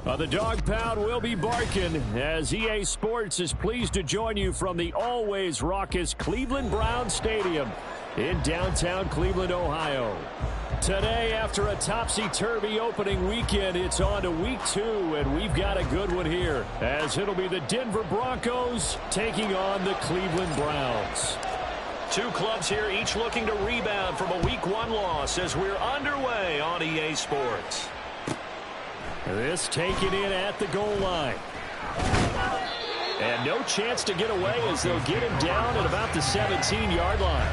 The dog pound will be barking as EA Sports is pleased to join you from the always raucous Cleveland Browns Stadium in downtown Cleveland, Ohio. Today, after a topsy-turvy opening weekend, it's on to week 2, and we've got a good one here, as it'll be the Denver Broncos taking on the Cleveland Browns. Two clubs here, each looking to rebound from a week 1 loss as we're underway on EA Sports. This taken in at the goal line. And no chance to get away as they'll get him down at about the 17-yard line.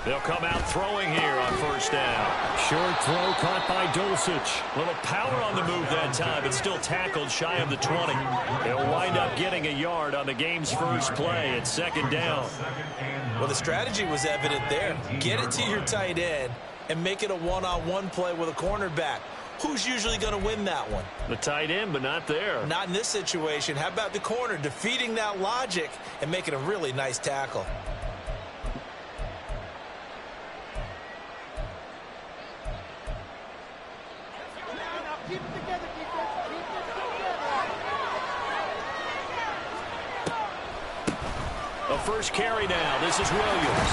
They'll come out throwing here on first down. Short throw caught by Dulcich. Little power on the move that time, but still tackled shy of the 20. They'll wind up getting a yard on the game's first play at second down. Well, the strategy was evident there. Get it to your tight end and make it a one-on-one play with a cornerback. Who's usually going to win that one? The tight end, but not there. Not in this situation. How about the corner defeating that logic and making a really nice tackle? First carry now. This is Williams.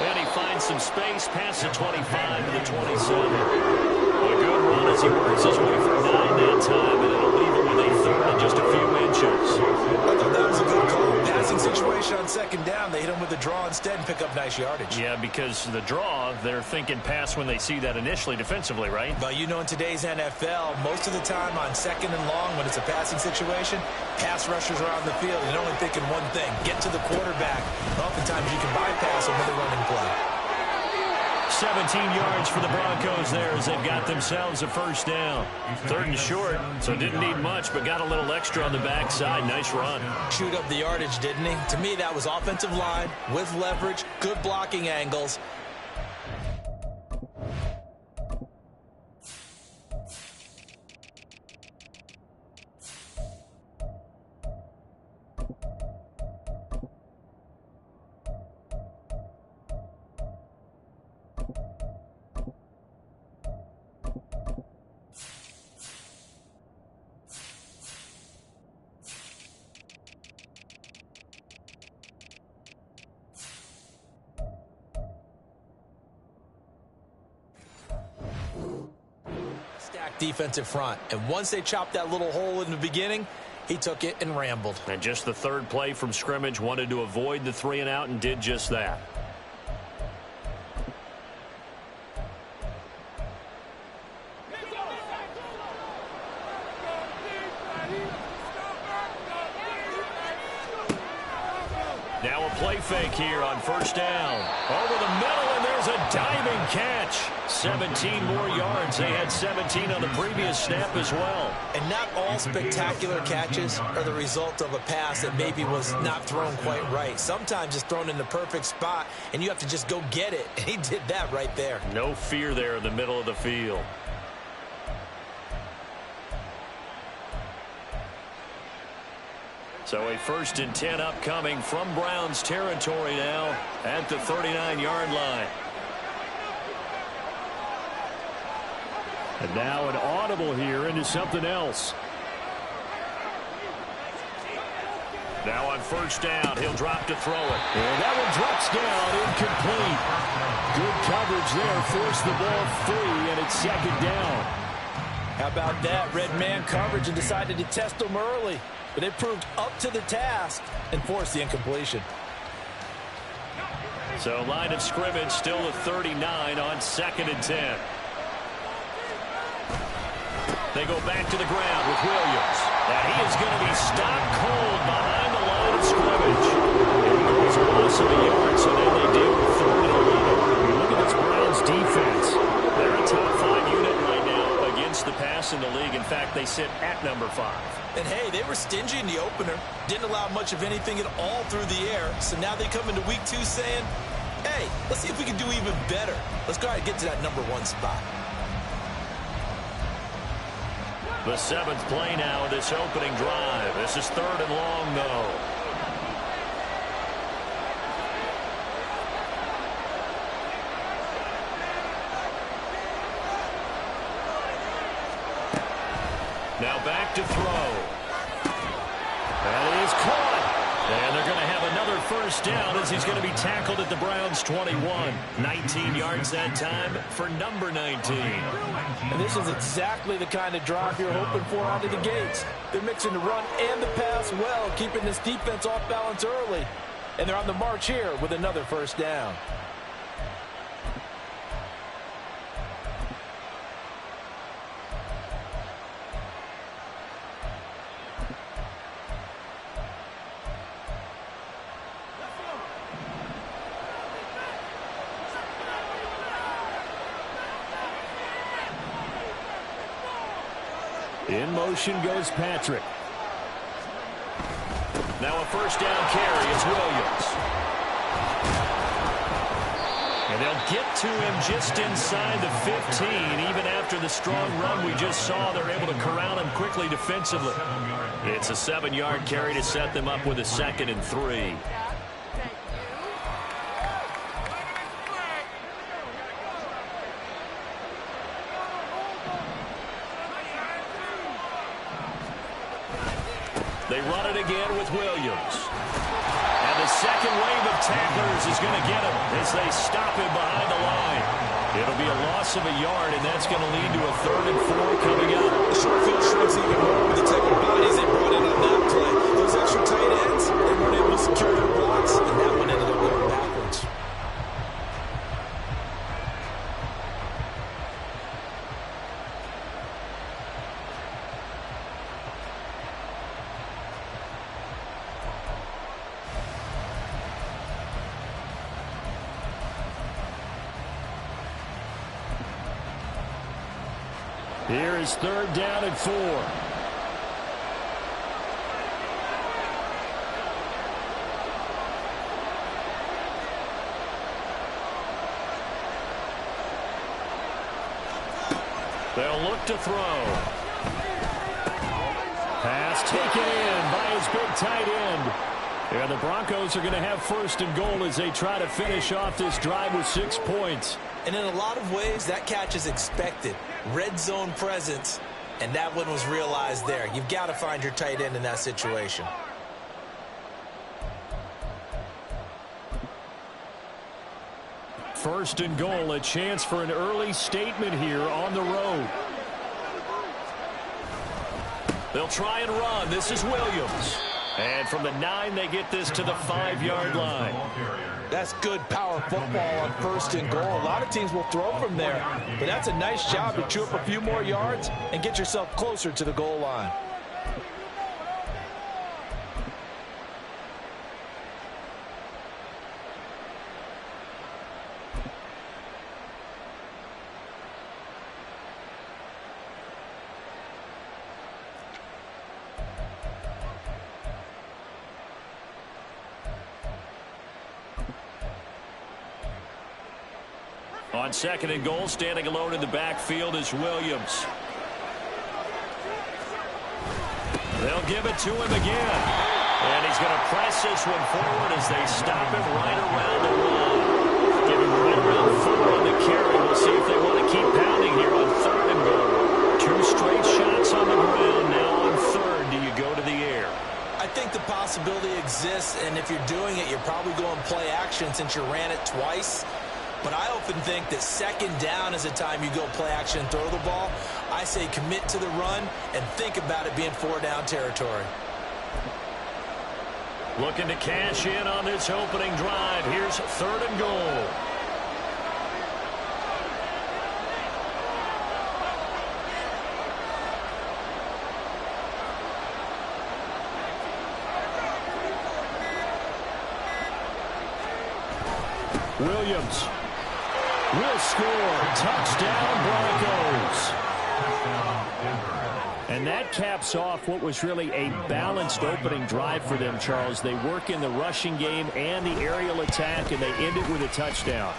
And he finds some space past the 25 to the 27. A good run as he works his way for 9 that time, and it'll leave him with a third and just a few inches. I thought that was a good call. Passing situation on second down. They hit him with the draw instead and pick up nice yardage. Yeah, because the draw, they're thinking pass when they see that initially defensively, right? But you know, in today's NFL, most of the time on second and long when it's a passing situation, pass rushers are on the field and they're only thinking one thing, get to the quarterback. And oftentimes you can bypass them with a running play. 17 yards for the Broncos there as they've got themselves a first down. Third and short, so didn't need much, but got a little extra on the backside. Nice run. Chewed up the yardage, didn't he? To me, that was offensive line with leverage, good blocking angles. Defensive front, and once they chopped that little hole in the beginning, he took it and rambled. And just the third play from scrimmage, wanted to avoid the 3 and out and did just that. Now a play fake here on first down. Over the middle, and there's a diving catch. 17 more yards. They had 17 on the previous snap as well. And not all spectacular catches are the result of a pass that maybe was not thrown quite right. Sometimes it's thrown in the perfect spot, and you have to just go get it. And he did that right there. No fear there in the middle of the field. So a 1st and 10 upcoming from Browns territory now at the 39-yard line. And now an audible here into something else. Now on first down, he'll drop to throw it. And that one drops down, incomplete. Good coverage there, forced the ball free, and it's second down. How about that? Red man coverage and decided to test them early. But they proved up to the task and forced the incompletion. So line of scrimmage still at 39 on 2nd and 10. They go back to the ground with Williams. And he is going to be stopped cold behind the line of scrimmage. And he goes a loss of a yard, so then they deal with 3rd and 11. You look at this Browns Browns defense. They're a top 5 unit right now against the pass in the league. In fact, they sit at number 5. And, hey, they were stingy in the opener. Didn't allow much of anything at all through the air. So now they come into week 2 saying, hey, let's see if we can do even better. Let's go ahead and get to that number 1 spot. The 7th play now of this opening drive. This is 3rd and long, though. Now back to throw. That is caught. And they're going to have another first down as he's going to be tackled at the Browns' 21. 19 yards that time for number 19. And this is exactly the kind of drive you're hoping for out of the gates. They're mixing the run and the pass well, keeping this defense off balance early. And they're on the march here with another first down. In motion goes Patrick. Now a first down carry is Williams. And they'll get to him just inside the 15. Even after the strong run we just saw, they're able to corral him quickly defensively. It's a 7-yard carry to set them up with a 2nd and 3. They run it again with Williams. And the second wave of tacklers is going to get him as they stop him behind the line. It'll be a loss of a yard, and that's going to lead to a 3rd and 4 coming up. The short field shrinks even more with the type of bodies they brought in on that play. Those extra tight ends, they weren't able to secure their blocks, and that one ended up going backwards. Here is 3rd down and 4. They'll look to throw. Pass taken in by his big tight end. And the Broncos are going to have 1st and goal as they try to finish off this drive with 6 points. And in a lot of ways, that catch is expected. Red zone presence, and that one was realized there. You've got to find your tight end in that situation. First and goal, a chance for an early statement here on the road. They'll try and run. This is Williams. And from the 9, they get this to the 5-yard line. That's good power football on 1st and goal. A lot of teams will throw from there, but that's a nice job to chew up a few more yards and get yourself closer to the goal line. On 2nd and goal, standing alone in the backfield is Williams. They'll give it to him again. And he's going to press this one forward as they stop him right around the line. Give him right around 4 on the carry. We'll see if they want to keep pounding here on 3rd and goal. 2 straight shots on the ground. Now on 3rd, do you go to the air? I think the possibility exists, and if you're doing it, you're probably going play action since you ran it twice. But I often think that 2nd down is the time you go play action and throw the ball. I say commit to the run and think about it being 4-down territory. Looking to cash in on this opening drive. Here's 3rd and goal. Williams. will score. Touchdown, Broncos. And that caps off what was really a balanced opening drive for them, Charles. They work in the rushing game and the aerial attack, and they end it with a touchdown.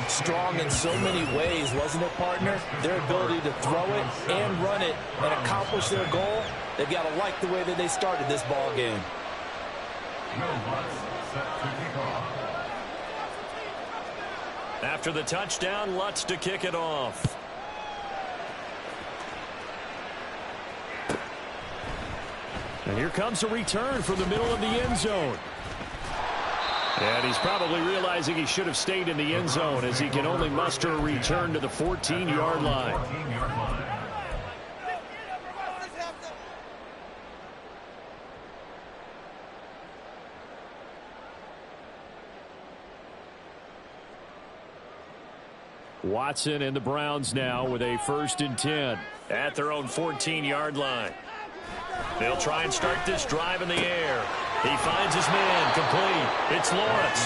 Strong in so many ways, wasn't it, partner? Their ability to throw it and run it and accomplish their goal, they've got to like the way that they started this ball game. After the touchdown, Lutz to kick it off. And here comes a return from the middle of the end zone. And he's probably realizing he should have stayed in the end zone as he can only muster a return to the 14-yard line. Watson and the Browns now with a 1st and 10 at their own 14-yard line. They'll try and start this drive in the air. He finds his man complete. It's Lawrence.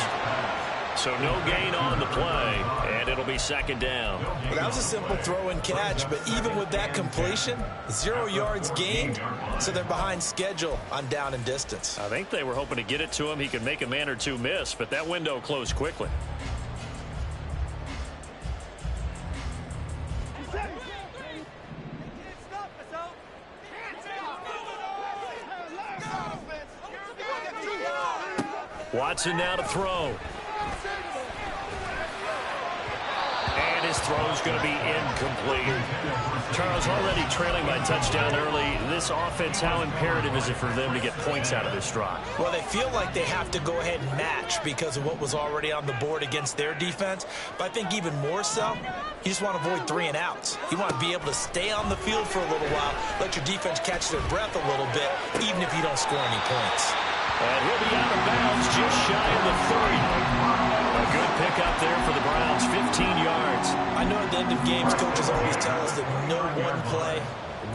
So no gain on the play, and it'll be 2nd down. Well, that was a simple throw and catch, but even with that completion, 0 yards gained, so they're behind schedule on down and distance. I think they were hoping to get it to him. He could make a man or two miss, but that window closed quickly. Watson now to throw. And his throw's going to be incomplete. Charles, already trailing by touchdown early. This offense, how imperative is it for them to get points out of this drive? Well, they feel like they have to go ahead and match because of what was already on the board against their defense. But I think even more so, you just want to avoid 3 and outs. You want to be able to stay on the field for a little while, let your defense catch their breath a little bit, even if you don't score any points. And he'll be out of bounds just shy of the 30. A good pickup there for the Browns, 15 yards. I know at the end of games, coaches always tell us that no one play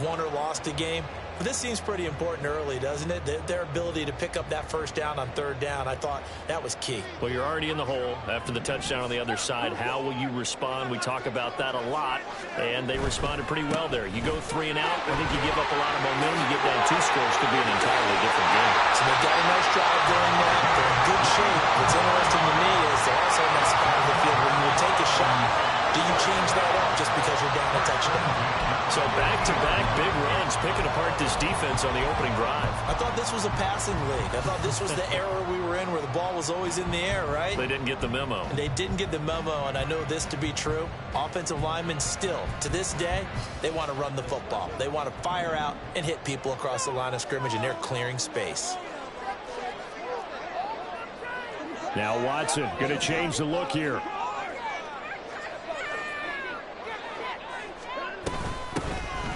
won or lost a game. But this seems pretty important early, doesn't it? Their ability to pick up that 1st down on 3rd down, I thought that was key. Well, you're already in the hole after the touchdown on the other side. How will you respond? We talk about that a lot, and they responded pretty well there. You go 3 and out, I think you give up a lot of momentum. You get down 2 scores, could be an entirely different game. So they've got a nice drive going there. They're in good shape. What's interesting to me is they're also in that spot of the field where you would take a shot. Do you change that up just because you're down a touchdown? So back-to-back big runs, picking apart this defense on the opening drive. I thought this was a passing league. I thought this was the era we were in where the ball was always in the air, right? They didn't get the memo. And they didn't get the memo, and I know this to be true. Offensive linemen still, to this day, they want to run the football. They want to fire out and hit people across the line of scrimmage, and they're clearing space. Now Watson going to change the look here.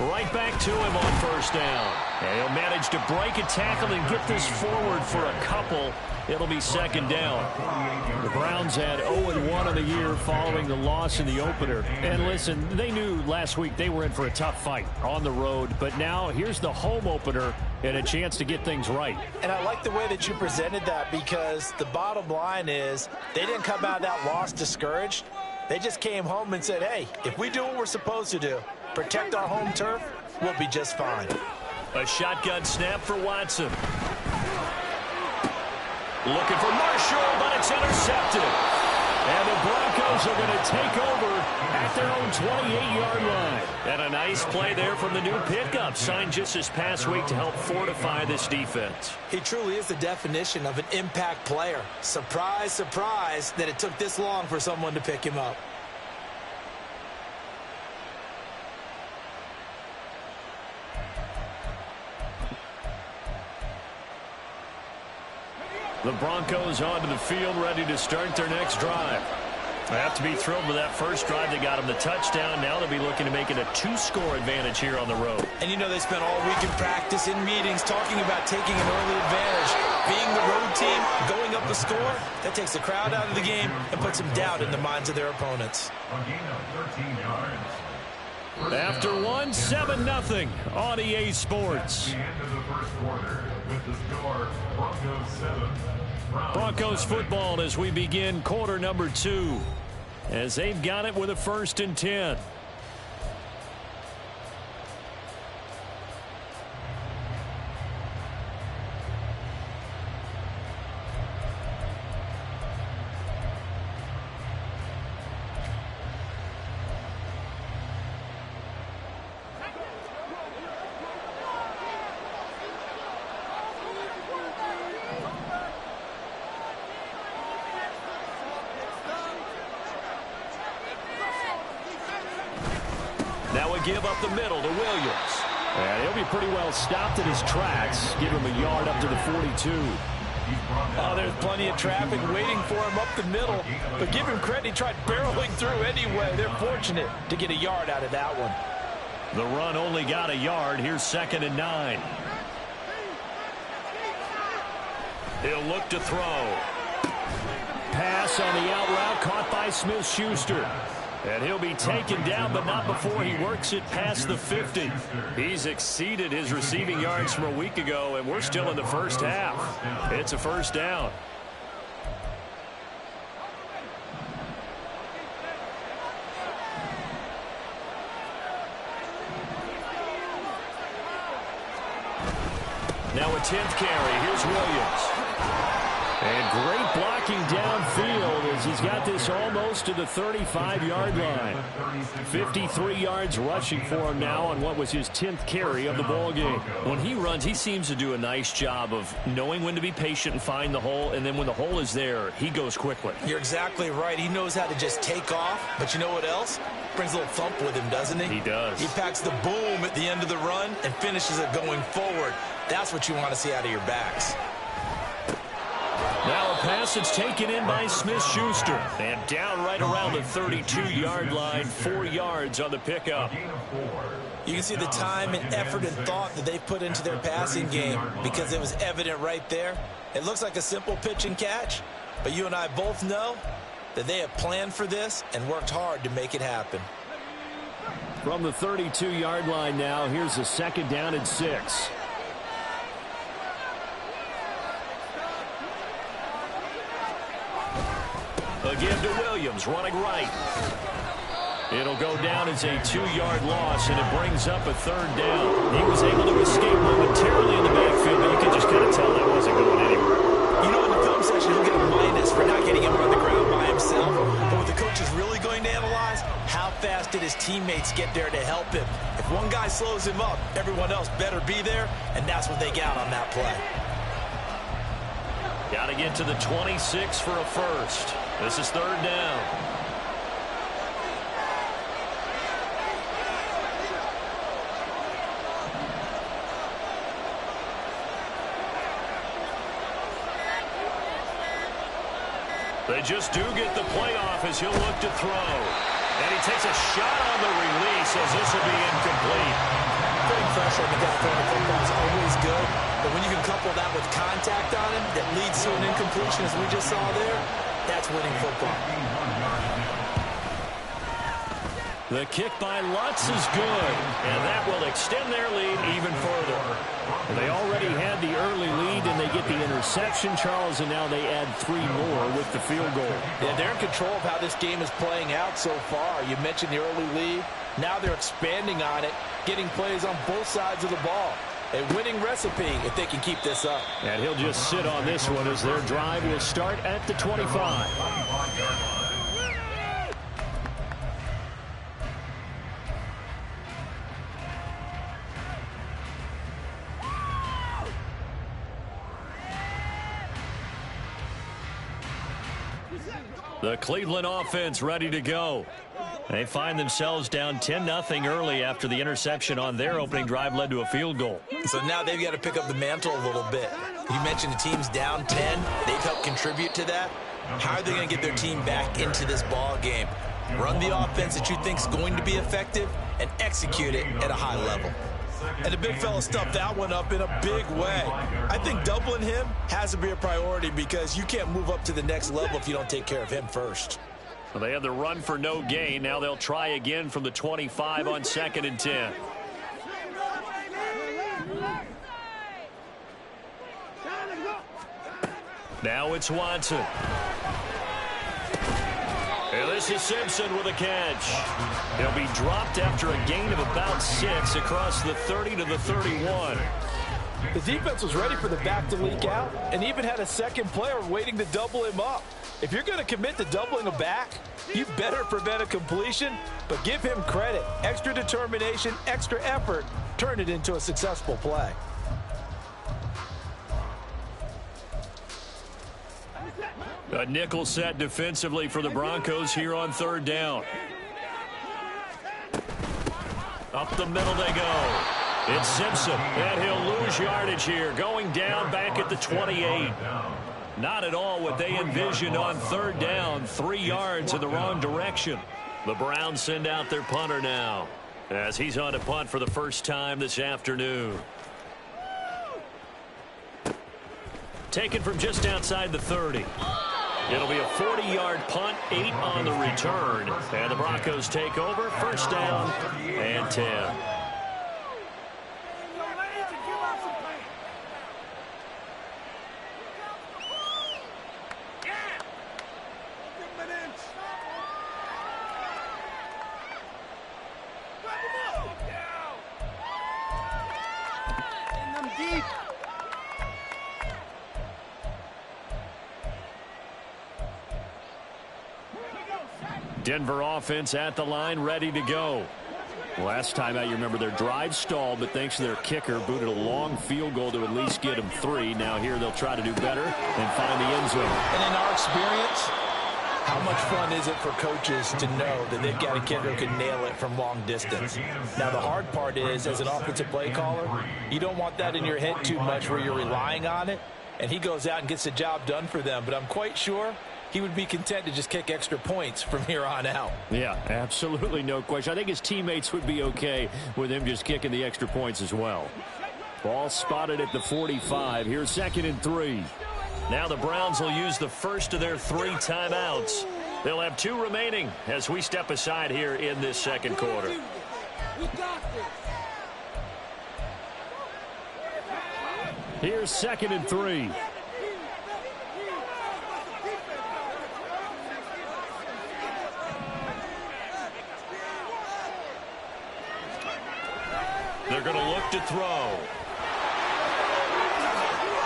Right back to him on 1st down. And he'll manage to break a tackle and get this forward for a couple. It'll be 2nd down. The Browns had 0-1 on the year following the loss in the opener. And listen, they knew last week they were in for a tough fight on the road. But now here's the home opener and a chance to get things right. And I like the way that you presented that because the bottom line is they didn't come out of that loss discouraged. They just came home and said, hey, if we do what we're supposed to do, protect our home turf, we'll be just fine. A shotgun snap for Watson. Looking for Marshall, but it's intercepted. And the Broncos are going to take over at their own 28-yard line. And a nice play there from the new pickup, signed just this past week to help fortify this defense. He truly is the definition of an impact player. Surprise, surprise that it took this long for someone to pick him up. The Broncos onto the field, ready to start their next drive. They have to be thrilled with that first drive. They got them the touchdown. Now they'll be looking to make it a 2-score advantage here on the road. And you know they spent all week in practice, in meetings, talking about taking an early advantage. Being the road team, going up the score, that takes the crowd out of the game and puts some doubt in the minds of their opponents. After one, 7-0 on EA Sports. Broncos football as we begin quarter number 2. as they've got it with a 1st and 10. Now a give up the middle to Williams. And he'll be pretty well stopped in his tracks. Give him a yard up to the 42. Oh, there's plenty of traffic waiting for him up the middle. But give him credit, he tried barreling through anyway. They're fortunate to get a yard out of that one. The run only got a yard. Here's 2nd and 9. He'll look to throw. Pass on the out route caught by Smith-Schuster. And he'll be taken down, but not before he works it past the 50. He's exceeded his receiving yards from a week ago, and we're still in the first half. It's a 1st down. Now a 10th carry. Here's Williams. And great blocking downfield as he's got this almost to the 35-yard line. 53 yards rushing for him now on what was his 10th carry of the ball game. When he runs, he seems to do a nice job of knowing when to be patient and find the hole, and then when the hole is there, he goes quickly. You're exactly right. He knows how to just take off, but you know what else? Brings a little thump with him, doesn't he? He does. He packs the boom at the end of the run and finishes it going forward. That's what you want to see out of your backs. Now a pass that's taken in by Smith-Schuster. And down right around the 32-yard line, 4 yards on the pickup. You can see the time and effort and thought that they've put into their passing game because it was evident right there. It looks like a simple pitch and catch, but you and I both know that they have planned for this and worked hard to make it happen. From the 32-yard line now, here's a 2nd down and 6. A give to Williams, running right. It'll go down as a 2-yard loss, and it brings up a 3rd down. He was able to escape momentarily in the backfield, but you can just kind of tell that wasn't going anywhere. You know, in the film section, he'll get a minus for not getting him on the ground by himself. But what the coach is really going to analyze, how fast did his teammates get there to help him? If one guy slows him up, everyone else better be there, and that's what they got on that play. Got to get to the 26 for a 1st. This is 3rd down. They just do get the playoff as he'll look to throw. And he takes a shot on the release as this will be incomplete. Putting pressure on the guy throwing the football is always good, but when you can couple that with contact on him that leads to an incompletion, as we just saw there, that's winning football. The kick by Lutz is good, and that will extend their lead even further. They already had the early lead, and they get the interception, Charles, and now they add 3 more with the field goal. Yeah, they're in control of how this game is playing out so far. You mentioned the early lead. Now they're expanding on it, getting plays on both sides of the ball. A winning recipe if they can keep this up. And he'll just sit on this one as their drive will start at the 25. The Cleveland offense ready to go. They find themselves down 10-0 early after the interception on their opening drive led to a field goal. So now they've got to pick up the mantle a little bit. You mentioned the team's down 10. They've helped contribute to that. How are they going to get their team back into this ball game? Run the offense that you think is going to be effective and execute it at a high level. And the big fella stuffed that one up in a big way. I think doubling him has to be a priority because you can't move up to the next level if you don't take care of him first. Well, they had the run for no gain. Now they'll try again from the 25 on 2nd and 10. Now it's Watson. And this is Simpson with a catch. He'll be dropped after a gain of about 6 across the 30 to the 31. The defense was ready for the back to leak out and even had a second player waiting to double him up. If you're going to commit to doubling a back, you better prevent a completion, but give him credit. Extra determination, extra effort, turn it into a successful play. A nickel set defensively for the Broncos here on 3rd down. Up the middle they go. It's Simpson, and he'll lose yardage here, going down back at the 28. Not at all what they envisioned on 3rd down. 3 yards in the wrong direction. The Browns send out their punter now, as he's on to punt for the first time this afternoon. Taken from just outside the 30. It'll be a 40-yard punt, 8 on the return. And the Broncos take over, 1st down and 10. Denver offense at the line, ready to go. Last time out, you remember their drive stalled, but thanks to their kicker, booted a long field goal to at least get them 3. Now here they'll try to do better and find the end zone. And in our experience, how much fun is it for coaches to know that they've got a kicker who can nail it from long distance? Now, the hard part is, as an offensive play caller, you don't want that in your head too much where you're relying on it, and he goes out and gets the job done for them. But I'm quite sure he would be content to just kick extra points from here on out. Yeah, absolutely no question. I think his teammates would be okay with him just kicking the extra points as well. Ball spotted at the 45. Here's 2nd and 3. Now the Browns will use the first of their 3 timeouts. They'll have 2 remaining as we step aside here in this 2nd quarter. Here's 2nd and 3. They're going to look to throw.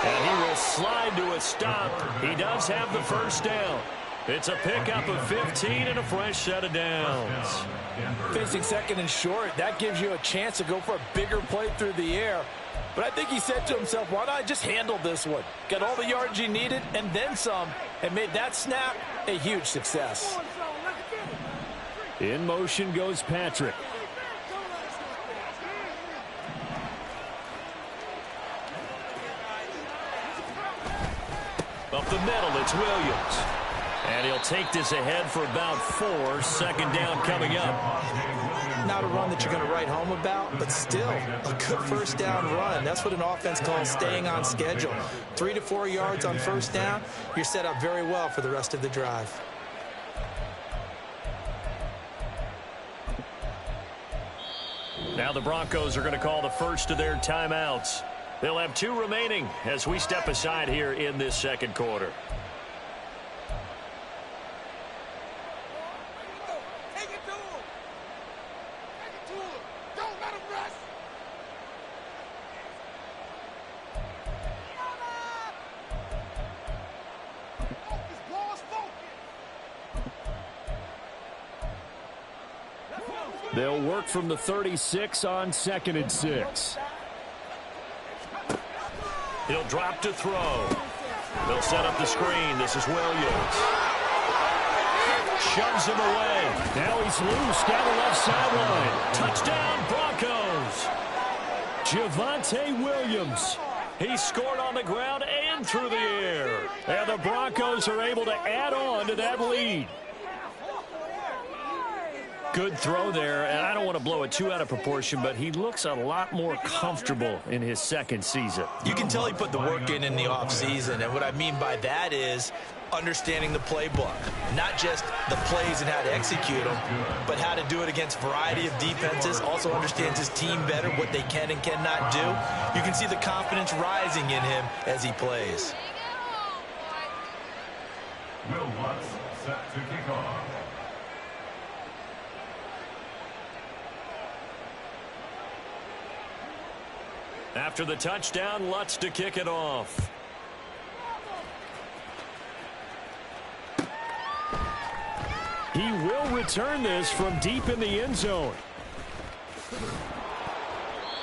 And he will slide to a stop. He does have the 1st down. It's a pickup of 15 and a fresh set of downs. Facing 2nd and short, that gives you a chance to go for a bigger play through the air. But I think he said to himself, why not just handle this one? Got all the yards he needed and then some, and made that snap a huge success. In motion goes Patrick. Up the middle, it's Williams. And he'll take this ahead for about 4. 2nd down coming up. Not a run that you're going to write home about, but still a good 1st down run. That's what an offense calls staying on schedule. 3 to 4 yards on 1st down. You're set up very well for the rest of the drive. Now the Broncos are going to call the first of their timeouts. They'll have 2 remaining as we step aside here in this 2nd quarter. Take it to him. Take it to him. Don't let him rest. Focus, boys, focus. They'll work from the 36 on 2nd and 6. He'll drop to throw. They'll set up the screen. This is Williams. Shoves him away. Now he's loose down the left sideline. Touchdown, Broncos. Javonte Williams. He scored on the ground and through the air. And the Broncos are able to add on to that lead. Good throw there, and I don't want to blow it too out of proportion, but he looks a lot more comfortable in his 2nd season. You can tell he put the work in the offseason, and what I mean by that is understanding the playbook. Not just the plays and how to execute them, but how to do it against a variety of defenses. Also understands his team better, what they can and cannot do. You can see the confidence rising in him as he plays. Will Lutz set to kick off. After the touchdown, Lutz to kick it off. He will return this from deep in the end zone.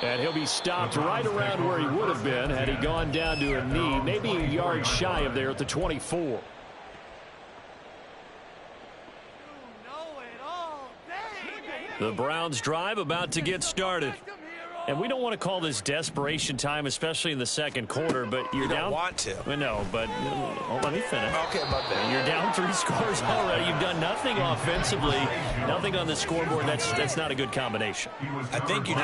And he'll be stopped right around where he would have been had he gone down to a knee, maybe a yard shy of there at the 24. The Browns drive about to get started. And we don't want to call this desperation time, especially in the second quarter, but you're down. You don't want to. No, but let me finish. Okay, my bad. You're down 3 scores already. You've done nothing offensively, nothing on the scoreboard. That's not a good combination. I think you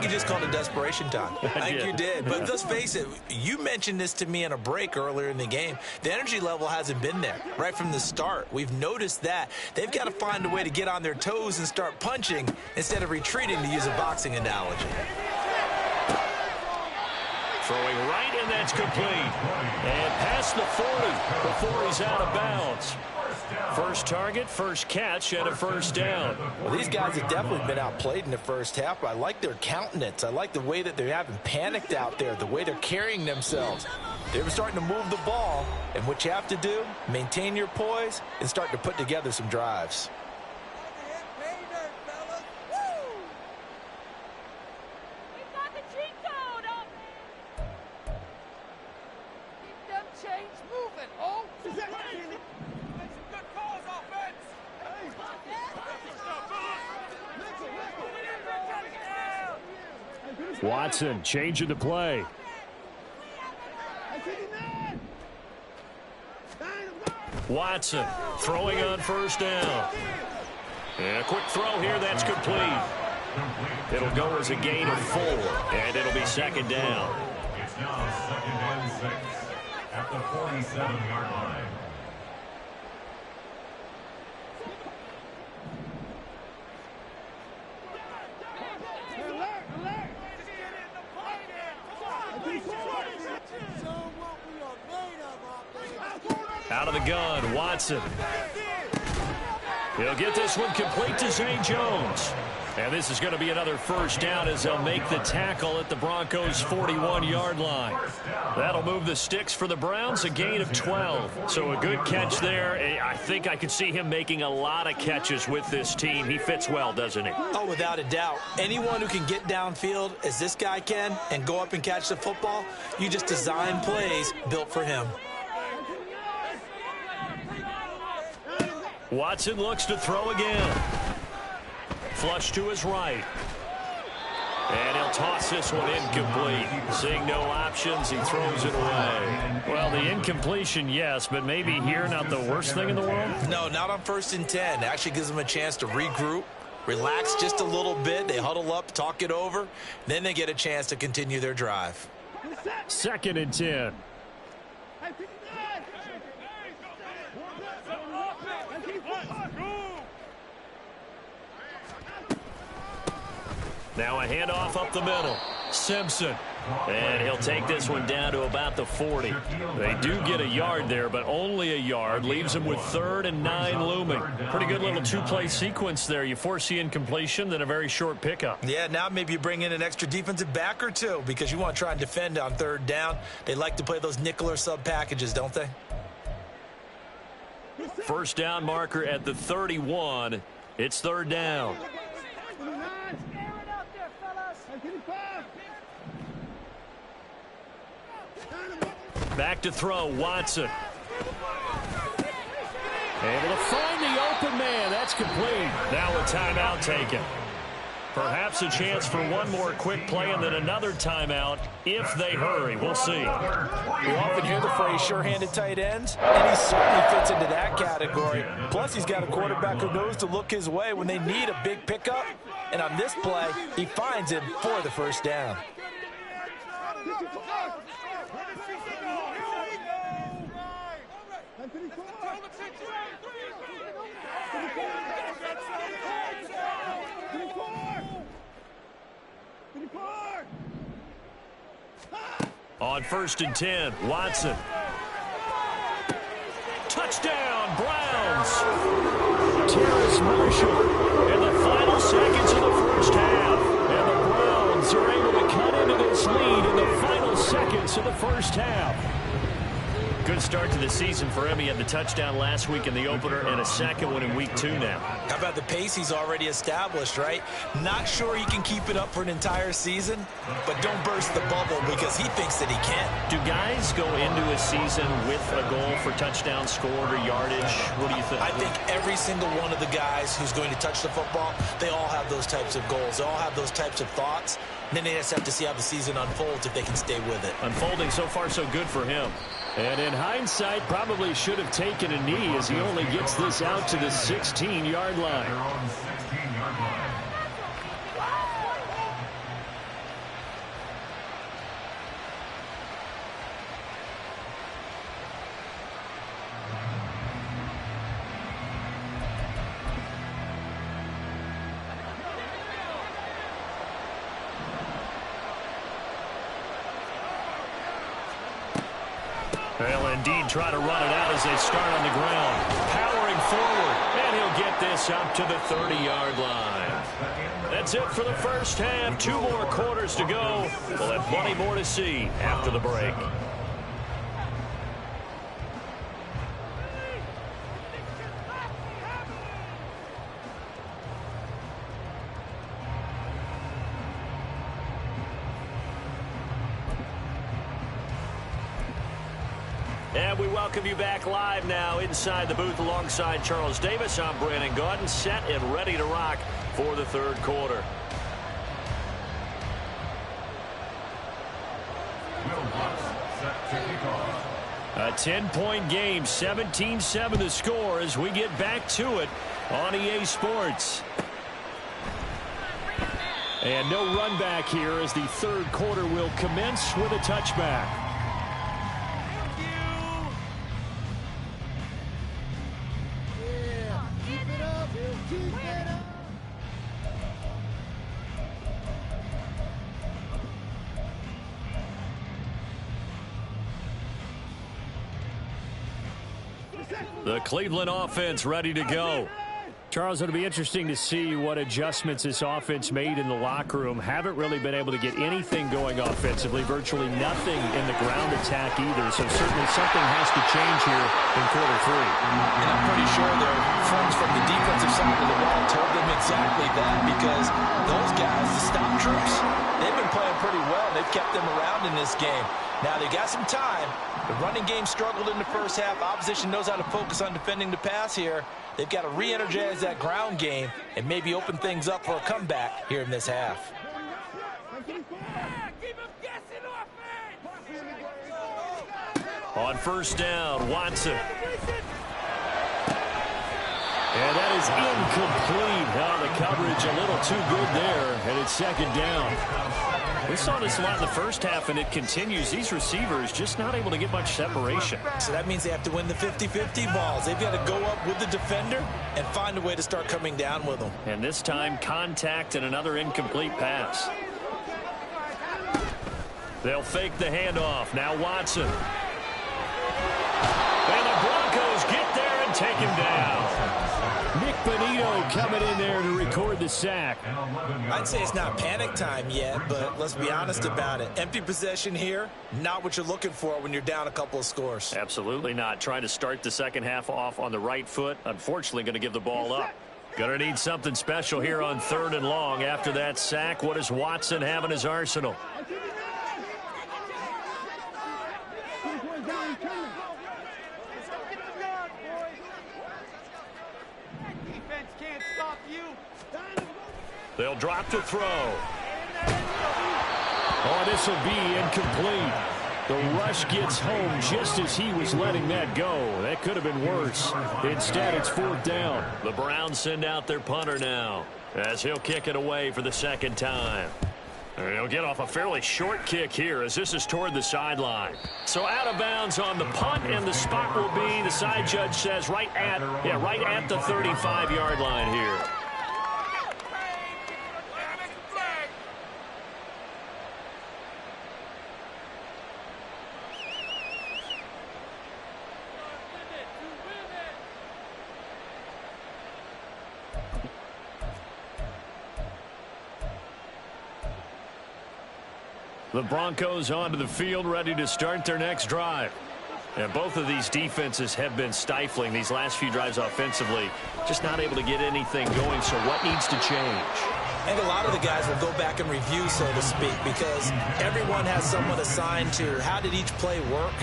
just called it desperation time. I think you did. But let's face it, you mentioned this to me in a break earlier in the game. The energy level hasn't been there right from the start. We've noticed that. They've got to find a way to get on their toes and start punching instead of retreating, to use a boxing analogy. Throwing right, and that's complete. And past the 40 before he's out of bounds. First target, first catch, and a first down. Well, these guys have definitely been outplayed in the first half, but I like their countenance. I like the way that they haven't panicked out there, the way they're carrying themselves. They're starting to move the ball, and what you have to do, maintain your poise and start to put together some drives. Watson changing the play. Watson throwing on first down. And a quick throw here, that's complete. It'll go as a gain of 4, and it'll be second down. It's now second and 6 at the 47-yard line. Out of the gun, Watson. He'll get this one complete to Zay Jones. And this is going to be another first down as they'll make the tackle at the Broncos' 41-yard line. That'll move the sticks for the Browns, a gain of 12. So a good catch there. I think I could see him making a lot of catches with this team. He fits well, doesn't he? Oh, without a doubt. Anyone who can get downfield, as this guy can, and go up and catch the football, you just design plays built for him. Watson looks to throw again. Flush to his right. And he'll toss this one incomplete. Seeing no options, he throws it away. Well, the incompletion, yes, but maybe here not the worst thing in the world? No, not on 1st and 10. It actually gives them a chance to regroup, relax just a little bit. They huddle up, talk it over. Then they get a chance to continue their drive. 2nd and 10. Now a handoff up the middle. Simpson. And he'll take this one down to about the 40. They do get a yard there, but only a yard. Leaves them with 3rd and 9 looming. Pretty good little two-play sequence there. You foresee incompletion, then a very short pickup. Yeah, now maybe you bring in an extra defensive back or two because you want to try and defend on 3rd down. They like to play those nickel or sub packages, don't they? First down marker at the 31. It's 3rd down. Back to throw, Watson. Able to find the open man. That's complete. Now a timeout taken. Perhaps a chance for one more quick play and then another timeout if they hurry. We'll see. We often hear the phrase sure-handed tight ends, and he certainly fits into that category. Plus, he's got a quarterback who knows to look his way when they need a big pickup. And on this play, he finds him for the first down. On 1st and 10, Watson. Touchdown, Browns. Terrace Marshall in the final seconds of the first half. And the Browns are able to cut into this lead first half. Good start to the season for him. He had the touchdown last week in the opener and a second one in week 2 now. How about the pace he's already established, right? Not sure he can keep it up for an entire season, but don't burst the bubble because he thinks that he can. Do guys go into a season with a goal for touchdown scored or yardage? What do you think? I think every single one of the guys who's going to touch the football, they all have those types of goals. They all have those types of thoughts. And then they just have to see how the season unfolds if they can stay with it. Unfolding so far so good for him. And in hindsight, probably should have taken a knee as he only gets this out to the 16-yard line. They're on the 16-yard line. They'll indeed try to run it out as they start on the ground. Powering forward, and he'll get this up to the 30-yard line. That's it for the first half. 2 more quarters to go. We'll have plenty more to see after the break. And we welcome you back live now inside the booth alongside Charles Davis. I'm Brandon Gaudin, set and ready to rock for the third quarter. A 10-point game, 17-7 the score as we get back to it on EA Sports. And no run back here as the third quarter will commence with a touchback. The Cleveland offense ready to go. Charles, it'll be interesting to see what adjustments this offense made in the locker room. Haven't really been able to get anything going offensively, virtually nothing in the ground attack either. So certainly something has to change here in quarter 3. And I'm pretty sure their friends from the defensive side of the ball told them exactly that, because those guys, the stop troops, they've been playing pretty well. They've kept them around in this game. Now they got some time. The running game struggled in the first half. Opposition knows how to focus on defending the pass here. They've got to re-energize that ground game and maybe open things up for a comeback here in this half. On first down, Watson. And that is incomplete. Now the coverage a little too good there, and it's second down. We saw this a lot in the first half, and it continues. These receivers just not able to get much separation. So that means they have to win the 50-50 balls. They've got to go up with the defender and find a way to start coming down with them. And this time, contact and another incomplete pass. They'll fake the handoff. Now Watson. And the Broncos get there and take him down. Nick Bonito coming in there to record the sack. I'd say it's not panic time yet, but let's be honest about it. Empty possession here, not what you're looking for when you're down a couple of scores. Absolutely not. Trying to start the second half off on the right foot. Unfortunately, going to give the ball up. Going to need something special here on 3rd and long. After that sack, what does Watson have in his arsenal? They'll drop to throw. Oh, this will be incomplete. The rush gets home just as he was letting that go. That could have been worse. Instead, it's 4th down. The Browns send out their punter now as he'll kick it away for the second time. And he'll get off a fairly short kick here as this is toward the sideline. So out of bounds on the punt, and the spot will be, the side judge says, right at the 35-yard line here. The Broncos onto the field, ready to start their next drive. And both of these defenses have been stifling these last few drives offensively. Just not able to get anything going, so what needs to change? I think a lot of the guys will go back and review, so to speak, because everyone has someone assigned to how did each play work.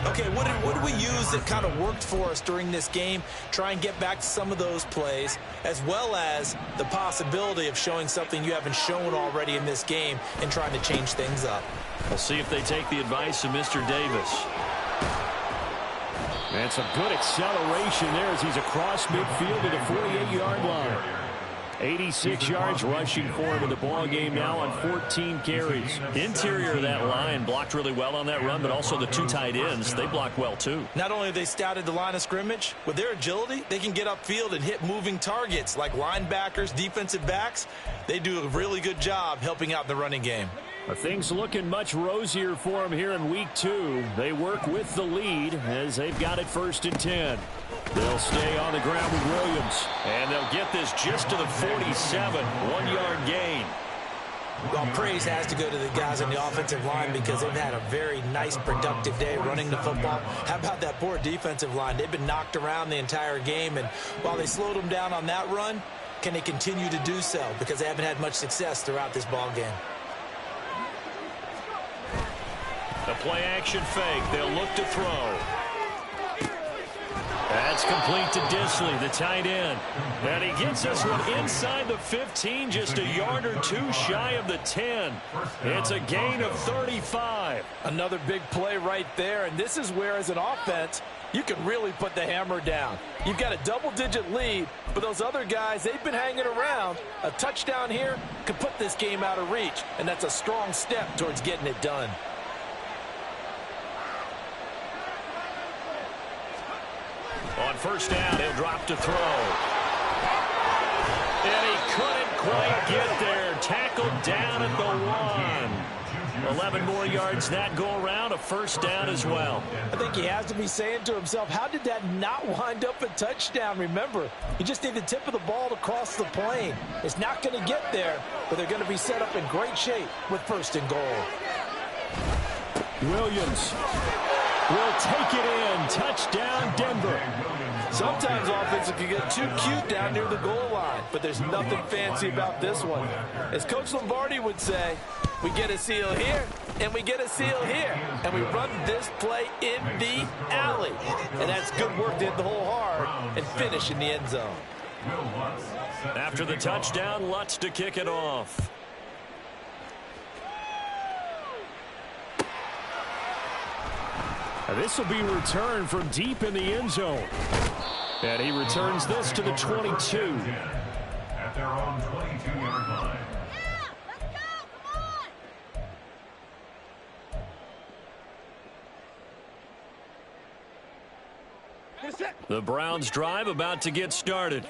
Okay, what did we use that kind of worked for us during this game? Try and get back to some of those plays, as well as the possibility of showing something you haven't shown already in this game and trying to change things up. We'll see if they take the advice of Mr. Davis. And some good acceleration there as he's across midfield to the 48-yard line. 86 yards rushing for him in the ball game now on 14 carries. Interior of that line blocked really well on that run, but also the two tight ends, they blocked well too. Not only have they scouted the line of scrimmage, with their agility, they can get upfield and hit moving targets like linebackers, defensive backs. They do a really good job helping out the running game. Things looking much rosier for them here in week 2. They work with the lead as they've got it 1st and 10. They'll stay on the ground with Williams. And they'll get this just to the 47, 1-yard gain. Well, praise has to go to the guys on the offensive line because they've had a very nice, productive day running the football. How about that poor defensive line? They've been knocked around the entire game, and while they slowed them down on that run, can they continue to do so? Because they haven't had much success throughout this ball game. The play-action fake. They'll look to throw. That's complete to Disley, the tight end. And he gets this one inside the 15, just a yard or two shy of the 10. It's a gain of 35. Another big play right there, and this is where, as an offense, you can really put the hammer down. You've got a double-digit lead, but those other guys, they've been hanging around. A touchdown here could put this game out of reach, and that's a strong step towards getting it done. On 1st down, he'll drop to throw. And he couldn't quite get there. Tackled down at the 1. 11 more yards that go around, a 1st down as well. I think he has to be saying to himself, how did that not wind up a touchdown? Remember, you just need the tip of the ball to cross the plane. It's not going to get there, but they're going to be set up in great shape with 1st and goal. Williams will take it in. Touchdown, Denver. Sometimes offenses can get too cute down near the goal line, but there's nothing fancy about this one. As Coach Lombardi would say, we get a seal here, and we get a seal here, and we run this play in the alley. And that's good work to hit the hole hard and finish in the end zone. After the touchdown, Lutz to kick it off. This will be returned from deep in the end zone. And he returns this to the 22. At their own 22-yard line. The Browns drive about to get started.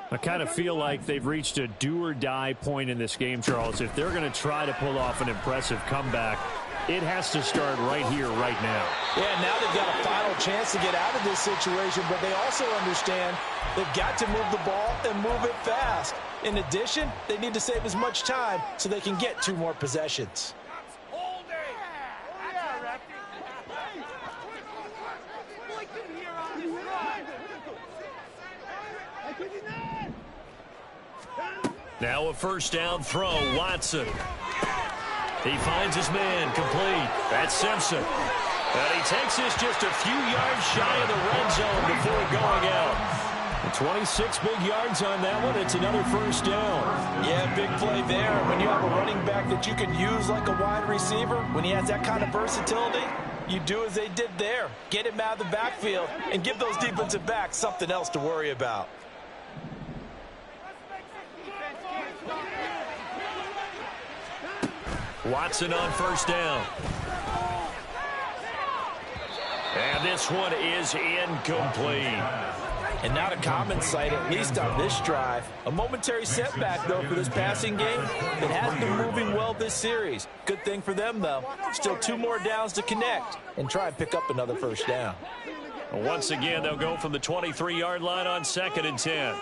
I kind of feel like they've reached a do-or-die point in this game, Charles. If they're going to try to pull off an impressive comeback, it has to start right here, right now. Yeah, now they've got a final chance to get out of this situation, but they also understand they've got to move the ball and move it fast. In addition, they need to save as much time so they can get 2 more possessions. Now a 1st down throw, Watson. He finds his man, complete. That's Simpson. And he takes this just a few yards shy of the red zone before going out. 26 big yards on that one. It's another 1st down. Yeah, big play there. When you have a running back that you can use like a wide receiver, when he has that kind of versatility, you do as they did there. Get him out of the backfield and give those defensive backs something else to worry about. Watson on 1st down. And this one is incomplete. And not a common sight, at least on this drive. A momentary setback, though, for this passing game that has been moving well this series. Good thing for them, though. Still 2 more downs to connect and try and pick up another 1st down. Once again, they'll go from the 23-yard line on 2nd and 10.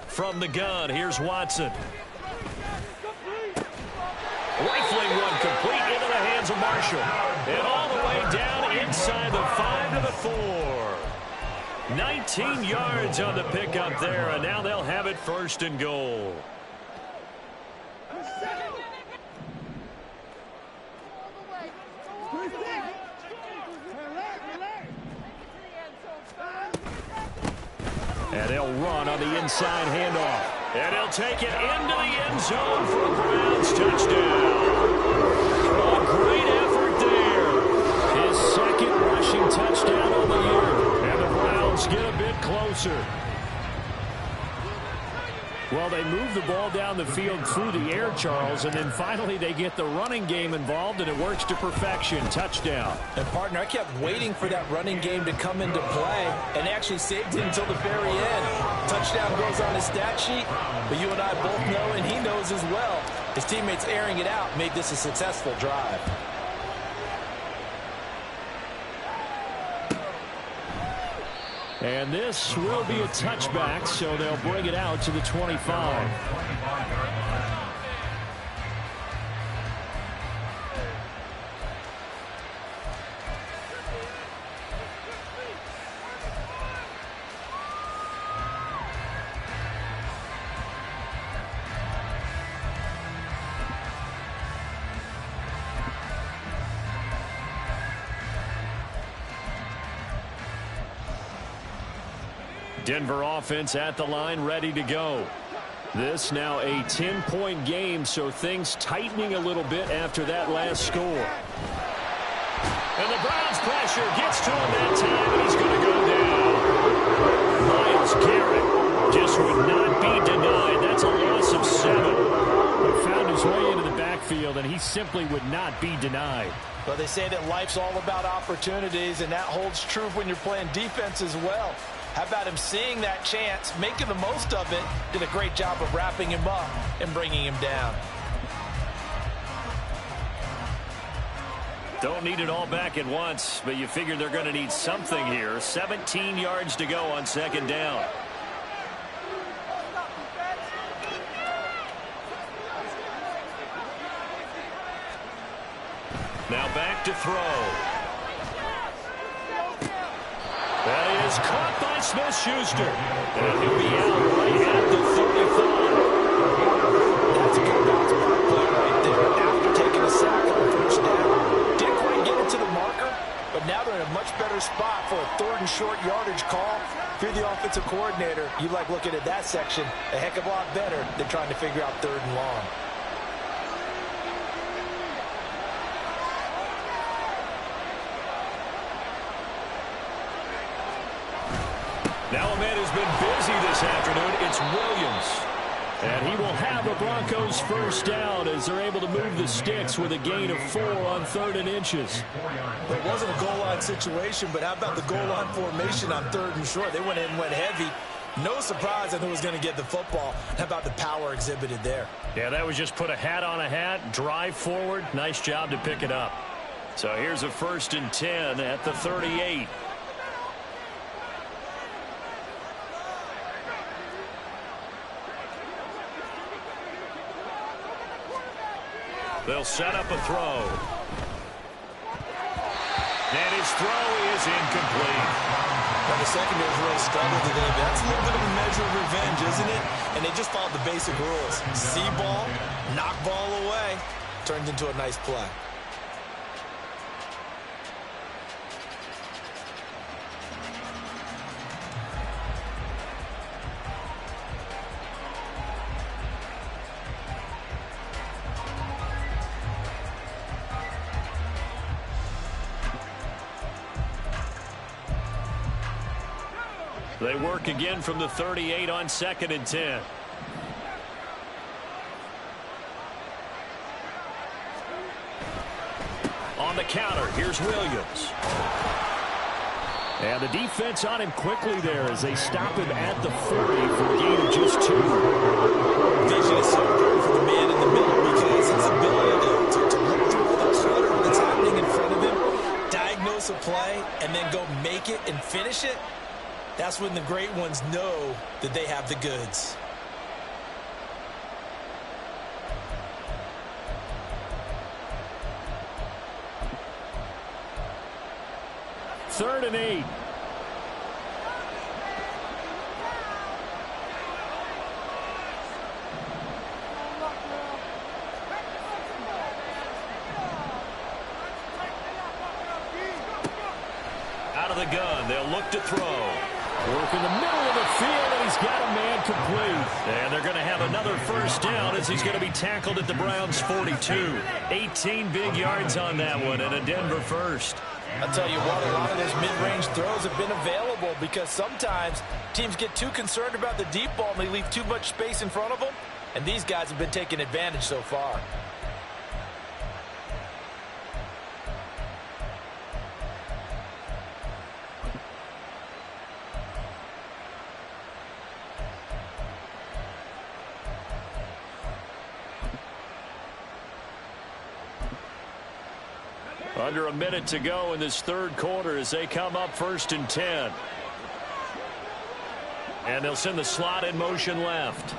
From the gun, here's Watson. Rifling one complete into the hands of Marshall. And all the way down inside the 5 to the 4. 19 yards on the pickup there, and now they'll have it 1st and goal. And they'll run on the inside handoff. And he'll take it into the end zone for a Browns touchdown. A great effort there. His 2nd rushing touchdown of the year. And the Browns get a bit closer. Well, they move the ball down the field through the air, Charles, and then finally they get the running game involved, and it works to perfection. Touchdown. And, partner, I kept waiting for that running game to come into play, and they actually saved it until the very end. Touchdown goes on his stat sheet, but you and I both know, and he knows as well, his teammates airing it out made this a successful drive. And this will be a touchback, so they'll bring it out to the 25. Denver offense at the line, ready to go. This now a 10-point game, so things tightening a little bit after that last score. And the Browns pressure gets to him that time, and he's going to go down. Myles Garrett just would not be denied. That's a loss of 7. He found his way into the backfield, and he simply would not be denied. Well, they say that life's all about opportunities, and that holds true when you're playing defense as well. How about him seeing that chance, making the most of it, did a great job of wrapping him up and bringing him down. Don't need it all back at once, but you figure they're going to need something here. 17 yards to go on 2nd down. Now back to throw. That is caught by Smith-Schuster. And he'll be out right at the 35. That's a good bounce back play right there. After taking a sack on 1st down. Didn't quite get it to the marker, but now they're in a much better spot for a 3rd and short yardage call. If you're the offensive coordinator, you like looking at that section a heck of a lot better than trying to figure out 3rd and long. Now a man who's been busy this afternoon, it's Williams. And he will have the Broncos 1st down as they're able to move the sticks with a gain of 4 on 3rd and inches. It wasn't a goal line situation, but how about the goal line formation on 3rd and short? They went in and went heavy. No surprise on who was going to get the football. How about the power exhibited there? Yeah, that was just put a hat on a hat, drive forward. Nice job to pick it up. So here's a 1st and 10 at the 38. They'll set up a throw. And his throw is incomplete. Well, the secondary's really struggled today. That's a little bit of a measure of revenge, isn't it? And they just followed the basic rules. See ball, knock ball away. Turns into a nice play. They work again from the 38 on 2nd and 10. On the counter, here's Williams. And the defense on him quickly there as they stop him at the 40 for a gain of just 2. Vision is so important for the man in the middle because his ability to look through all the clutter that's happening in front of him, diagnose a play, and then go make it and finish it. That's when the great ones know that they have the goods. 3rd and 8. Out of the gun, they'll look to throw. Work in the middle of the field, and he's got a man complete. And they're going to have another first down as he's going to be tackled at the Browns' 42. 18 big yards on that one, and a Denver first. I'll tell you what, a lot of those mid-range throws have been available because sometimes teams get too concerned about the deep ball and they leave too much space in front of them, and these guys have been taking advantage so far. Under a minute to go in this 3rd quarter as they come up 1st and 10. And they'll send the slot in motion left.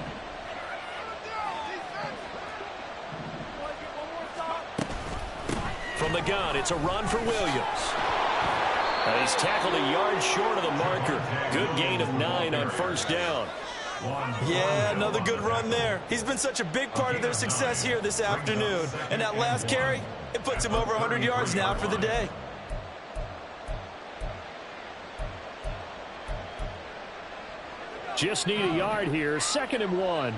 From the gun, it's a run for Williams. And he's tackled a yard short of the marker. Good gain of 9 on 1st down. Yeah, another good run there. He's been such a big part of their success here this afternoon. And that last carry, it puts him over 100 yards now for the day. Just need a yard here. 2nd and 1.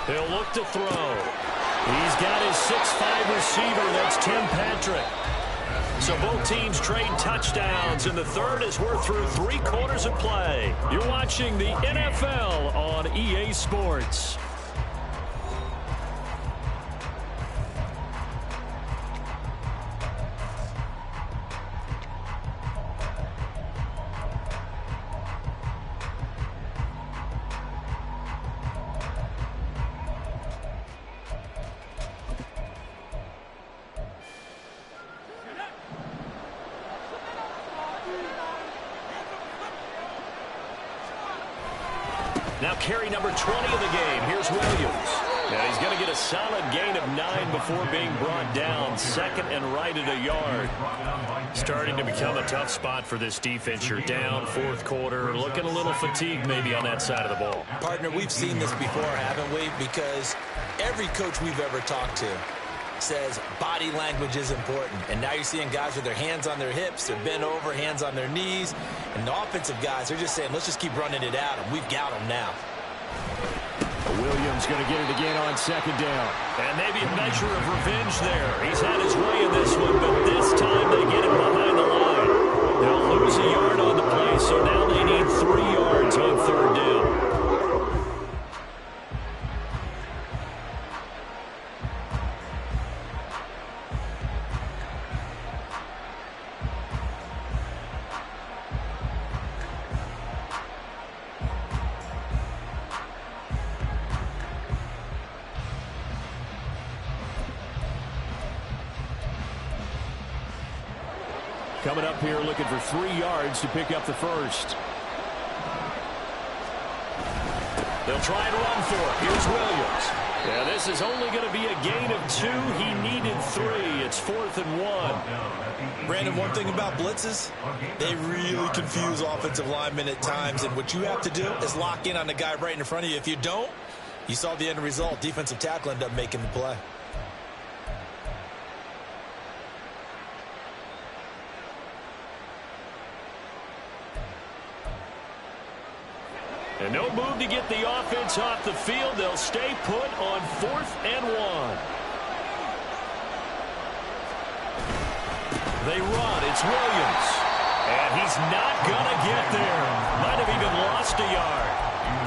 He'll look to throw. He's got his 6'5" receiver. That's Tim Patrick. So both teams trade touchdowns in the 3rd as we're through 3 quarters of play. You're watching the NFL on EA Sports. Now carry number 20 of the game. Here's Williams. And he's going to get a solid gain of 9 before being brought down. 2nd and right at a yard. Starting to become a tough spot for this defense. You're down 4th quarter. Looking a little fatigued maybe on that side of the ball. Partner, we've seen this before, haven't we? Because every coach we've ever talked to says body language is important. And now you're seeing guys with their hands on their hips, they're bent over, hands on their knees. And the offensive guys, they're just saying, let's just keep running it at them. We've got them now. Williams going to get it again on 2nd down. And maybe a measure of revenge there. He's had his way in this one, but this time they get him behind the line. They'll lose a yard on the play, so now they need 3 yards on 3rd down. Coming up here looking for 3 yards to pick up the first. They'll try and run for it. Here's Williams. Yeah, this is only going to be a gain of 2. He needed 3. It's 4th and 1. Brandon, one thing about blitzes, they really confuse offensive linemen at times. And what you have to do is lock in on the guy right in front of you. If you don't, you saw the end result. Defensive tackle ended up making the play. And no move to get the offense off the field. They'll stay put on 4th and 1. They run. It's Williams. And he's not going to get there. Might have even lost a yard.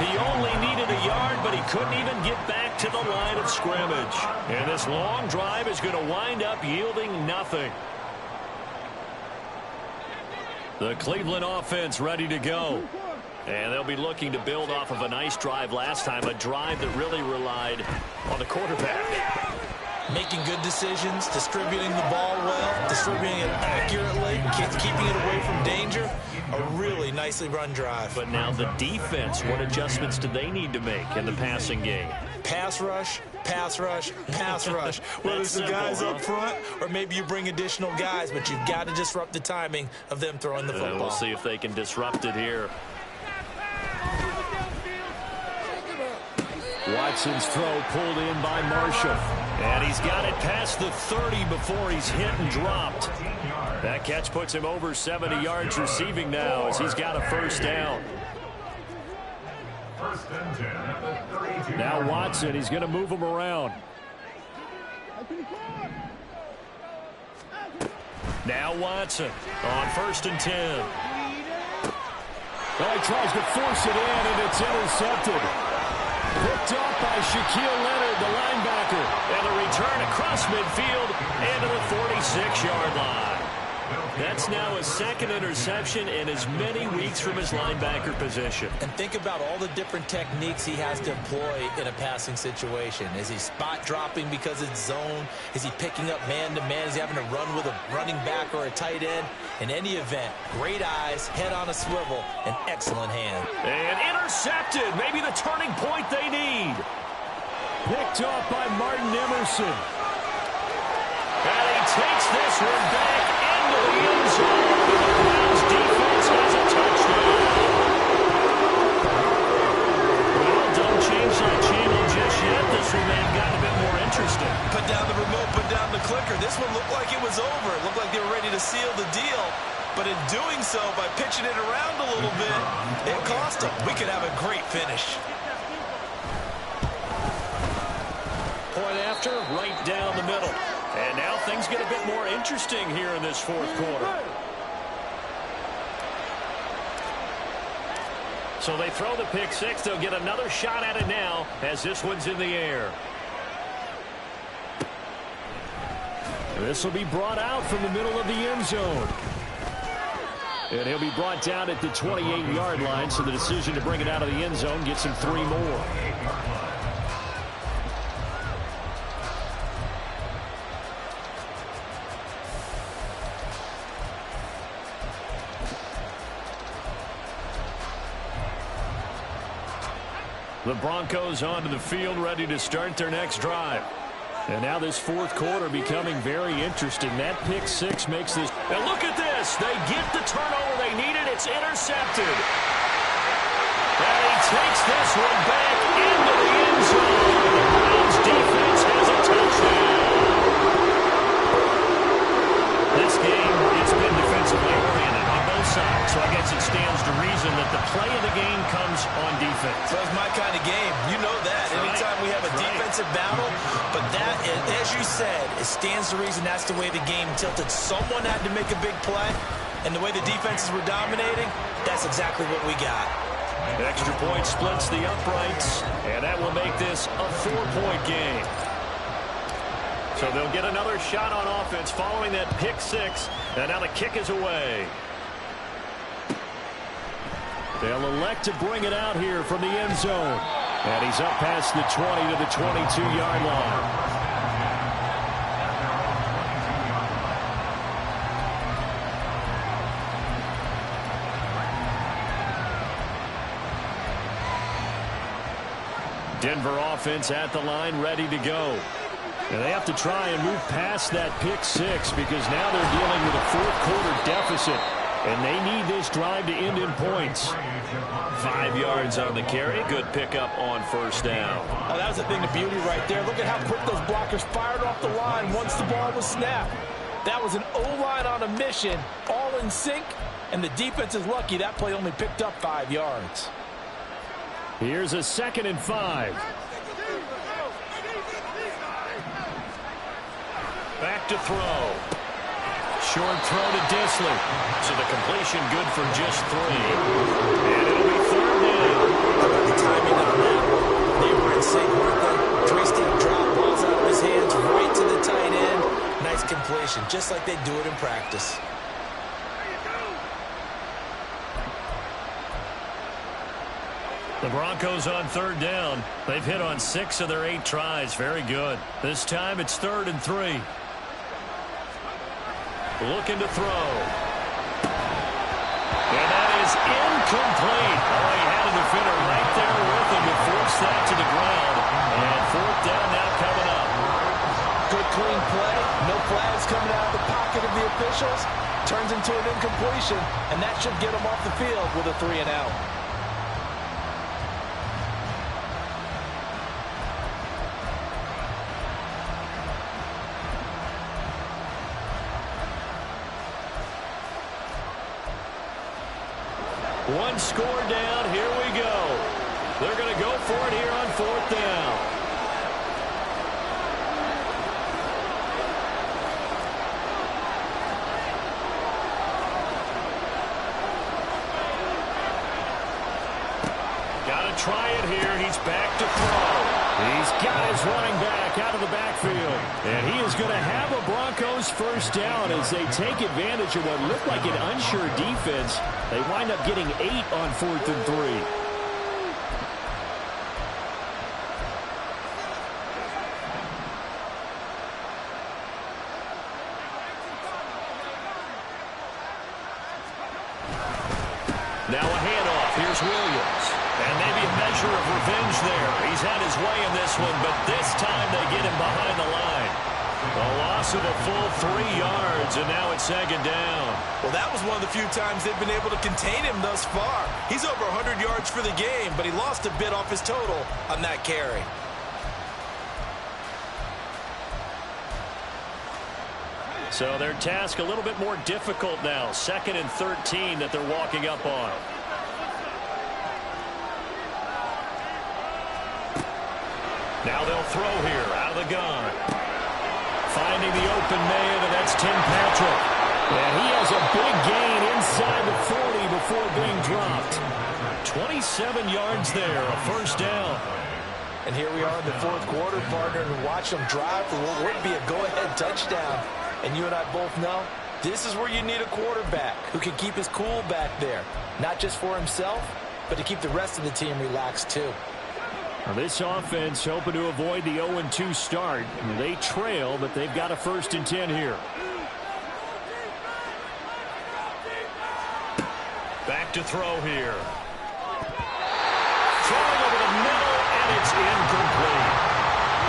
He only needed a yard, but he couldn't even get back to the line of scrimmage. And this long drive is going to wind up yielding nothing. The Cleveland offense ready to go. And they'll be looking to build off of a nice drive last time, a drive that really relied on the quarterback. Making good decisions, distributing the ball well, distributing it accurately, keeping it away from danger. A really nicely run drive. But now the defense, what adjustments do they need to make in the passing game? Pass rush, pass rush, pass rush. Whether it's the guys up front or maybe you bring additional guys, but you've got to disrupt the timing of them throwing the football. We'll see if they can disrupt it here. Watson's throw pulled in by Marshall. And he's got it past the 30 before he's hit and dropped. That catch puts him over 70 yards receiving now as he's got a first down. Now Watson, he's going to move him around. Now Watson on 1st and 10. Well, he tries to force it in, and it's intercepted. Picked up by Shaquille Leonard, the linebacker. And a return across midfield and to the 46-yard line. That's now a second interception in as many weeks from his linebacker position. And think about all the different techniques he has to employ in a passing situation. Is he spot dropping because it's zone? Is he picking up man-to-man? Is he having to run with a running back or a tight end? In any event, great eyes, head on a swivel, and excellent hand. And intercepted. Maybe the turning point they need. Picked up by Martin Emerson. And he takes this one back into the end zone. The Browns defense has a touchdown. Well, don't change that channel just yet. This one may have gotten a bit more interesting. Put down the remote, put down the clicker. This one looked like it was over. It looked like they were ready to seal the deal. But in doing so, by pitching it around a little bit, it cost them. We could have a great finish. Point after, right down the middle. And now things get a bit more interesting here in this fourth quarter. So they throw the pick six. They'll get another shot at it now as this one's in the air. This will be brought out from the middle of the end zone. And he'll be brought down at the 28-yard line, so the decision to bring it out of the end zone gets him 3 more. The Broncos onto the field, ready to start their next drive. And now this fourth quarter becoming very interesting. That pick six makes this. And look at this. They get the turnover they needed. It's intercepted. And he takes this one back into the end zone. The Browns defense has a touchdown. This game, it's been defensively oriented on both sides. So I guess it stands to reason that the play of the game comes on defense. So it's my kind of game. You know that. Anytime we have a defensive battle, but that, as you said, it stands to reason that's the way the game tilted. Someone had to make a big play, and the way the defenses were dominating, that's exactly what we got. Extra point splits the uprights, and that will make this a 4-point game. So they'll get another shot on offense following that pick six, and now the kick is away. They'll elect to bring it out here from the end zone. And he's up past the 20 to the 22-yard line. Denver offense at the line, ready to go. And they have to try and move past that pick six because now they're dealing with a fourth quarter deficit. And they need this drive to end in points. 5 yards on the carry. Good pickup on first down. Oh, that was a thing of beauty right there. Look at how quick those blockers fired off the line once the ball was snapped. That was an O-line on a mission, all in sync, and the defense is lucky that play only picked up 5 yards. Here's a 2nd and 5. Back to throw. Short throw to Disley. So the completion good for just 3. And it'll be 3rd down. How about the timing on that? They were in sync, weren't they? 3-step drop, balls out of his hands, right to the tight end. Nice completion, just like they do it in practice. The Broncos on 3rd down. They've hit on 6 of their 8 tries. Very good. This time it's 3rd and 3. Looking to throw. And that is incomplete. Oh, he had a defender right there with him to force that to the ground. And fourth down now coming up. Good clean play. No flags coming out of the pocket of the officials. Turns into an incompletion, and that should get him off the field with a 3-and-out. One score down. Here we go. They're going to go for it here on fourth down. Try it here. He's back to throw. He's got his running back out of the backfield. And he is going to have a Broncos first down as they take advantage of what looked like an unsure defense. They wind up getting 8 on 4th and 3. Now a handoff. Here's Williams. And maybe a measure of revenge there. He's had his way in this one, but this time they get him behind the line. A loss of a full 3 yards, and now it's second down. Well, that was one of the few times they've been able to contain him thus far. He's over 100 yards for the game, but he lost a bit off his total on that carry. So their task a little bit more difficult now. 2nd and 13 that they're walking up on. Now they'll throw here out of the gun. Finding the open man, and that's Tim Patrick. And he has a big gain inside the 40 before being dropped. 27 yards there, a first down. And here we are in the 4th quarter, partner, and watch them drive for what would be a go-ahead touchdown. And you and I both know this is where you need a quarterback who can keep his cool back there. Not just for himself, but to keep the rest of the team relaxed too. Well, this offense hoping to avoid the 0-2 start. They trail, but they've got a 1st and 10 here. Back to throw here. Throwing over the middle, and it's incomplete.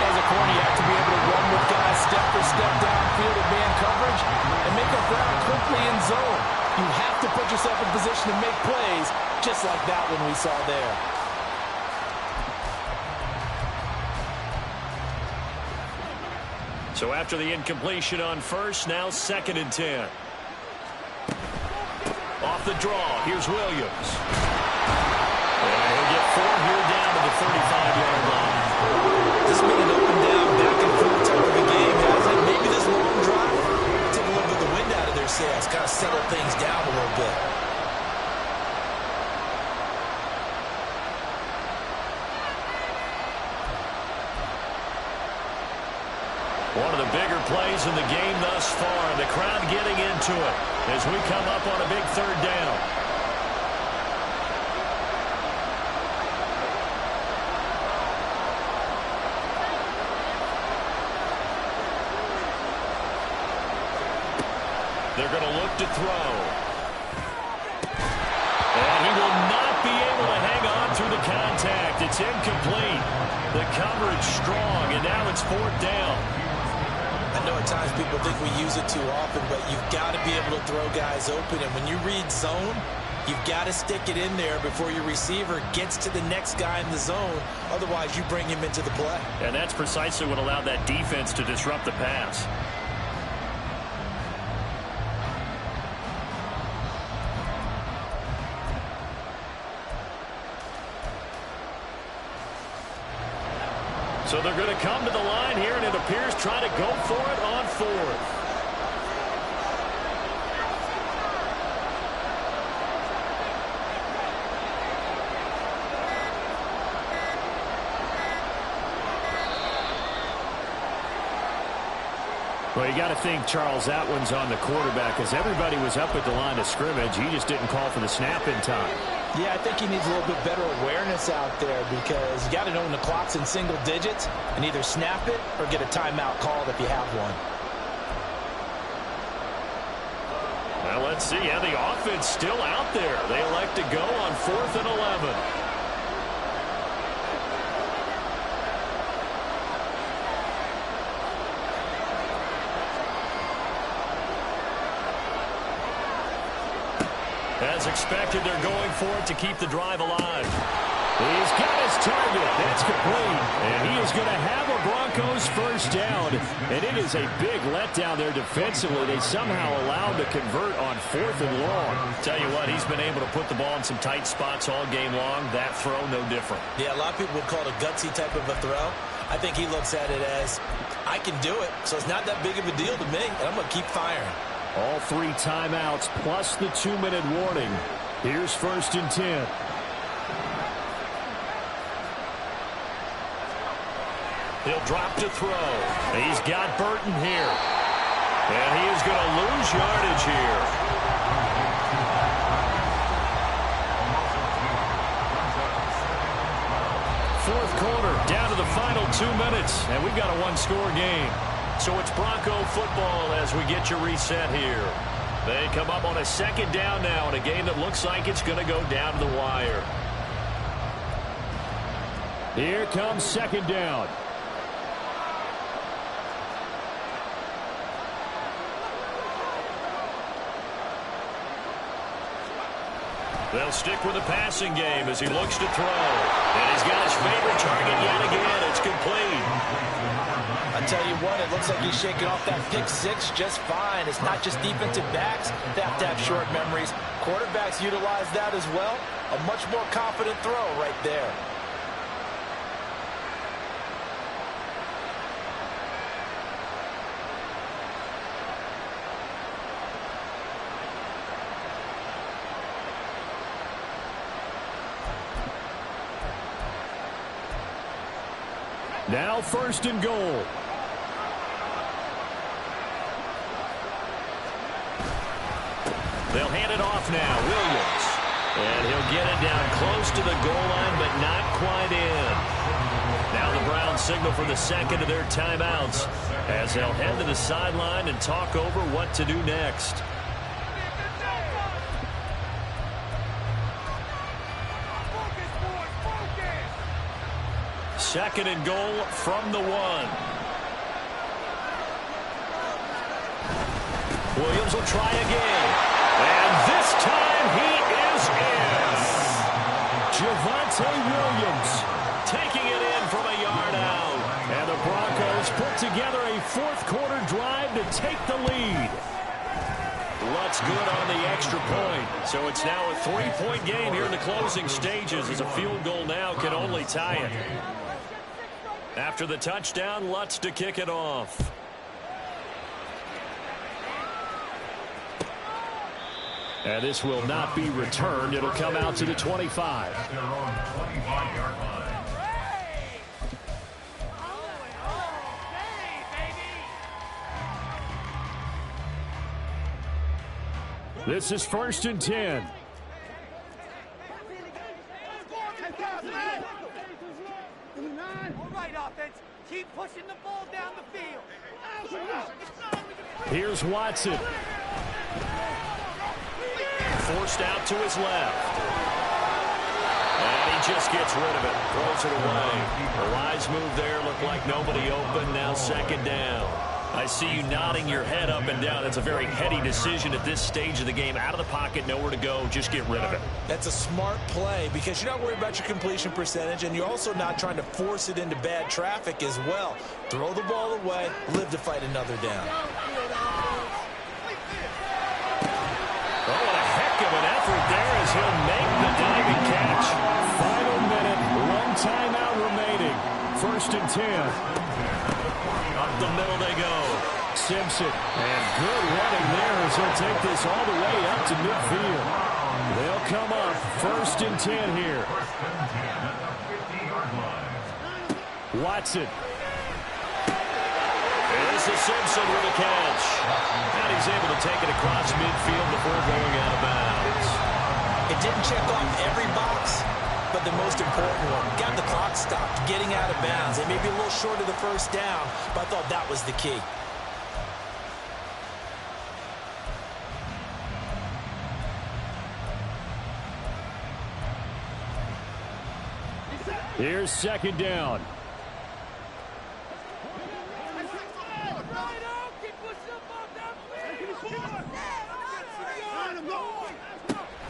As a corner, you have to be able to run with guys step for step downfield of man coverage and make up ground quickly in zone. You have to put yourself in position to make plays, just like that one we saw there. So after the incompletion on first, now 2nd and 10. Off the draw, here's Williams. And he'll get 4 here down to the 35-yard line. This has been an up and down, back and forth type of a game, hasn't it? Maybe this long drive took a little bit of the wind out of their sails, kind of settled things down a little bit. One of the bigger plays in the game thus far. The crowd getting into it as we come up on a big 3rd down. They're going to look to throw. And he will not be able to hang on through the contact. It's incomplete. The coverage strong, and now it's 4th down. I know at times people think we use it too often, but you've got to be able to throw guys open. And when you read zone, you've got to stick it in there before your receiver gets to the next guy in the zone. Otherwise, you bring him into the play. And that's precisely what allowed that defense to disrupt the pass. So they're going to come to the line here, and it appears trying to go for it on 4th. Well, you got to think, Charles, that one's on the quarterback, as everybody was up at the line of scrimmage. He just didn't call for the snap in time. Yeah, I think he needs a little bit better awareness out there, because you got to know when the clock's in single digits and either snap it or get a timeout called if you have one. Well, let's see. Yeah, the offense still out there. They elect to go on 4th and 11. As expected, they're going for it to keep the drive alive. He's got his target. That's complete. And he is going to have a Broncos first down. And it is a big letdown there defensively. They somehow allowed him to convert on 4th and long. Tell you what, he's been able to put the ball in some tight spots all game long. That throw, no different. Yeah, a lot of people would call it a gutsy type of a throw. I think he looks at it as, I can do it, so it's not that big of a deal to me, and I'm going to keep firing. All 3 timeouts plus the 2-minute warning. Here's 1st and 10. He'll drop to throw. He's got Burton here. And he is going to lose yardage here. Fourth quarter, down to the final 2 minutes. And we've got a one-score game. So it's Bronco football as we get you reset here. They come up on a 2nd down now in a game that looks like it's going to go down to the wire. Here comes 2nd down. They'll stick with the passing game as he looks to throw. And he's got his favorite target yet again. It's complete. I tell you what, it looks like he's shaking off that pick 6 just fine. It's not just defensive backs that have to have short memories. Quarterbacks utilize that as well. A much more confident throw right there. Now 1st and goal. They'll hand it off now. Williams. And he'll get it down close to the goal line, but not quite in. Now the Browns signal for the 2nd of their timeouts as they'll head to the sideline and talk over what to do next. Second and goal from the 1. Williams will try again. And this time he is in. Javonte Williams taking it in from a yard out. And the Broncos put together a 4th quarter drive to take the lead. Lutz good on the extra point. So it's now a 3-point game here in the closing stages as a field goal now can only tie it. After the touchdown, Lutz to kick it off. And this will not be returned. It'll come out to the 25. At their own 25-yard line. This is 1st and 10. All right, offense. Keep pushing the ball down the field. Here's Watson. Forced out to his left. And he just gets rid of it. Throws it away. A wise move there. Looked like nobody open. Now 2nd down. I see you nodding your head up and down. That's a very heady decision at this stage of the game. Out of the pocket, nowhere to go. Just get rid of it. That's a smart play because you're not worried about your completion percentage, and you're also not trying to force it into bad traffic as well. Throw the ball away, live to fight another down. Oh, what a heck of an effort there as he'll make the diving catch. Final minute, 1 timeout remaining. 1st and 10. Up the middle they go. Simpson, and good running there as he'll take this all the way up to midfield. They'll come up 1st and 10 here. Watson. This is Simpson with a catch. And he's able to take it across midfield before going out of bounds. It didn't check off every box, but the most important one. Got the clock stopped, getting out of bounds. They may be a little short of the 1st down, but I thought that was the key. Here's second down.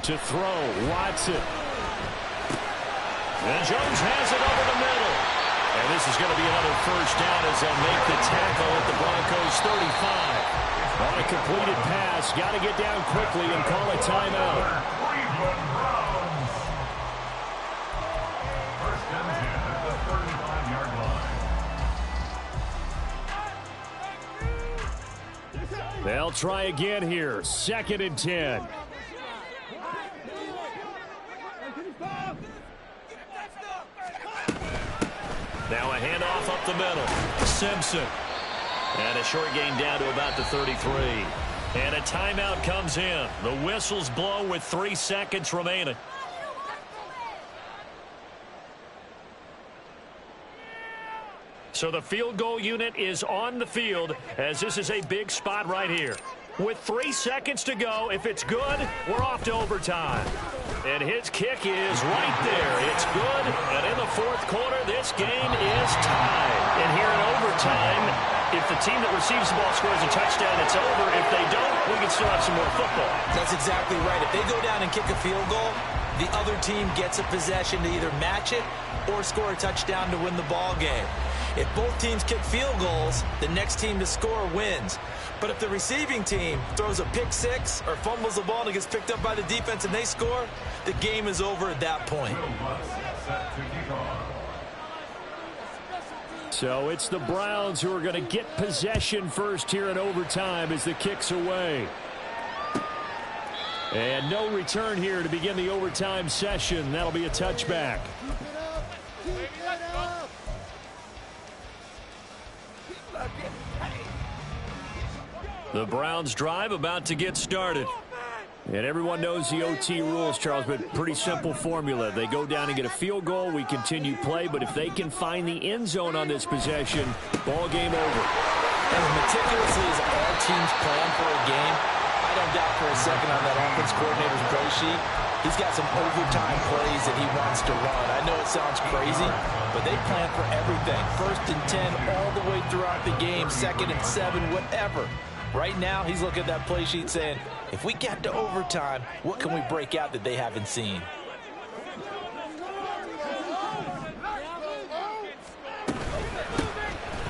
To throw, Watson. And Jones has it over the middle. And this is going to be another first down as they'll make the tackle at the Broncos 35. On a completed pass, got to get down quickly and call a timeout. First and 10 at the 35-yard line. They'll try again here. Second and 10. Now a handoff up the middle. Simpson. And a short gain down to about the 33. And a timeout comes in. The whistles blow with 3 seconds remaining. So the field goal unit is on the field as this is a big spot right here. With 3 seconds to go, if it's good, we're off to overtime. And his kick is right there. It's good. And in the fourth quarter, this game is tied. And here in overtime, if the team that receives the ball scores a touchdown, it's over. If they don't, we can still have some more football. That's exactly right. If they go down and kick a field goal, the other team gets a possession to either match it or score a touchdown to win the ball game. If both teams kick field goals, the next team to score wins. But if the receiving team throws a pick six or fumbles the ball and it gets picked up by the defense and they score, the game is over at that point. So it's the Browns who are going to get possession first here in overtime as the kick's away. And no return here to begin the overtime session. That'll be a touchback. The Browns drive about to get started. And everyone knows the OT rules, Charles, but pretty simple formula. They go down and get a field goal, we continue play, but if they can find the end zone on this possession, ball game over. As meticulously as all teams plan for a game, I don't doubt for a second on that offense coordinator's play sheet, he's got some overtime plays that he wants to run. I know it sounds crazy, but they plan for everything. 1st and 10 all the way throughout the game, 2nd and 7, whatever. Right now, he's looking at that play sheet saying, if we get to overtime, what can we break out that they haven't seen?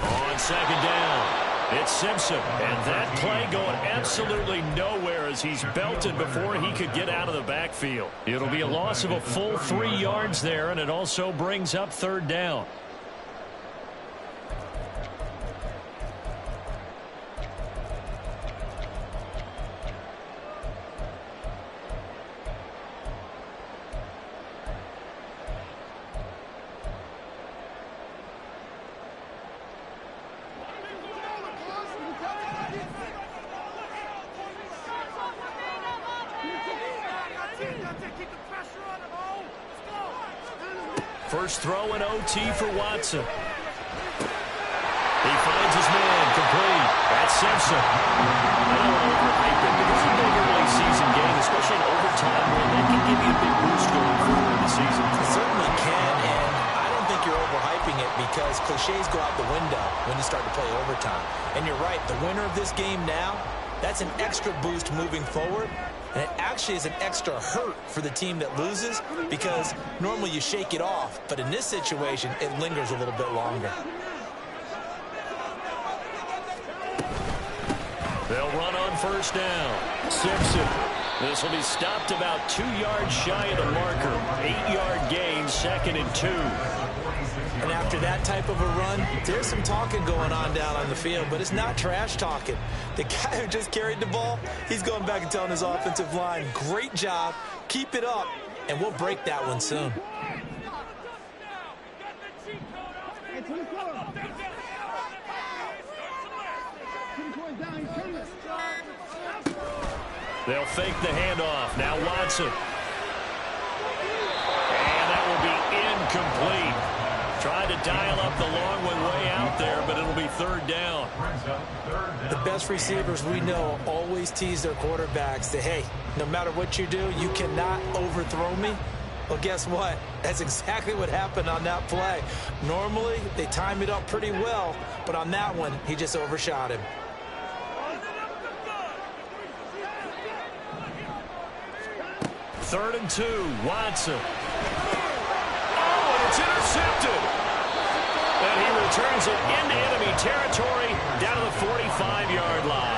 On second down, it's Simpson. And that play going absolutely nowhere as he's belted before he could get out of the backfield. It'll be a loss of a full 3 yards there, and it also brings up 3rd down. First throw in OT for Watson. He finds his man complete. That's Simpson. I don't want to overhype it because it's been a early season game, especially in overtime, where they can give you a big boost going forward in the season. Certainly can, and I don't think you're overhyping it because cliches go out the window when you start to play overtime. And you're right, the winner of this game now, that's an extra boost moving forward. And it actually is an extra hurt for the team that loses because normally you shake it off. But in this situation, it lingers a little bit longer. They'll run on first down. Simpson. This will be stopped about 2 yards shy of the marker. 8-yard gain, 2nd and 2. And after that type of a run, there's some talking going on down on the field, but it's not trash talking. The guy who just carried the ball, he's going back and telling his offensive line, great job, keep it up, and we'll break that one soon. They'll fake the handoff. Now Watson. And that will be incomplete. Tried to dial up the long one way out there, but it'll be 3rd down. The best receivers we know always tease their quarterbacks that, hey, no matter what you do, you cannot overthrow me. Well, guess what? That's exactly what happened on that play. Normally, they time it up pretty well, but on that one, he just overshot him. Third and 2, Watson. Oh, and it's intercepted. And he returns it into enemy territory down to the 45-yard line.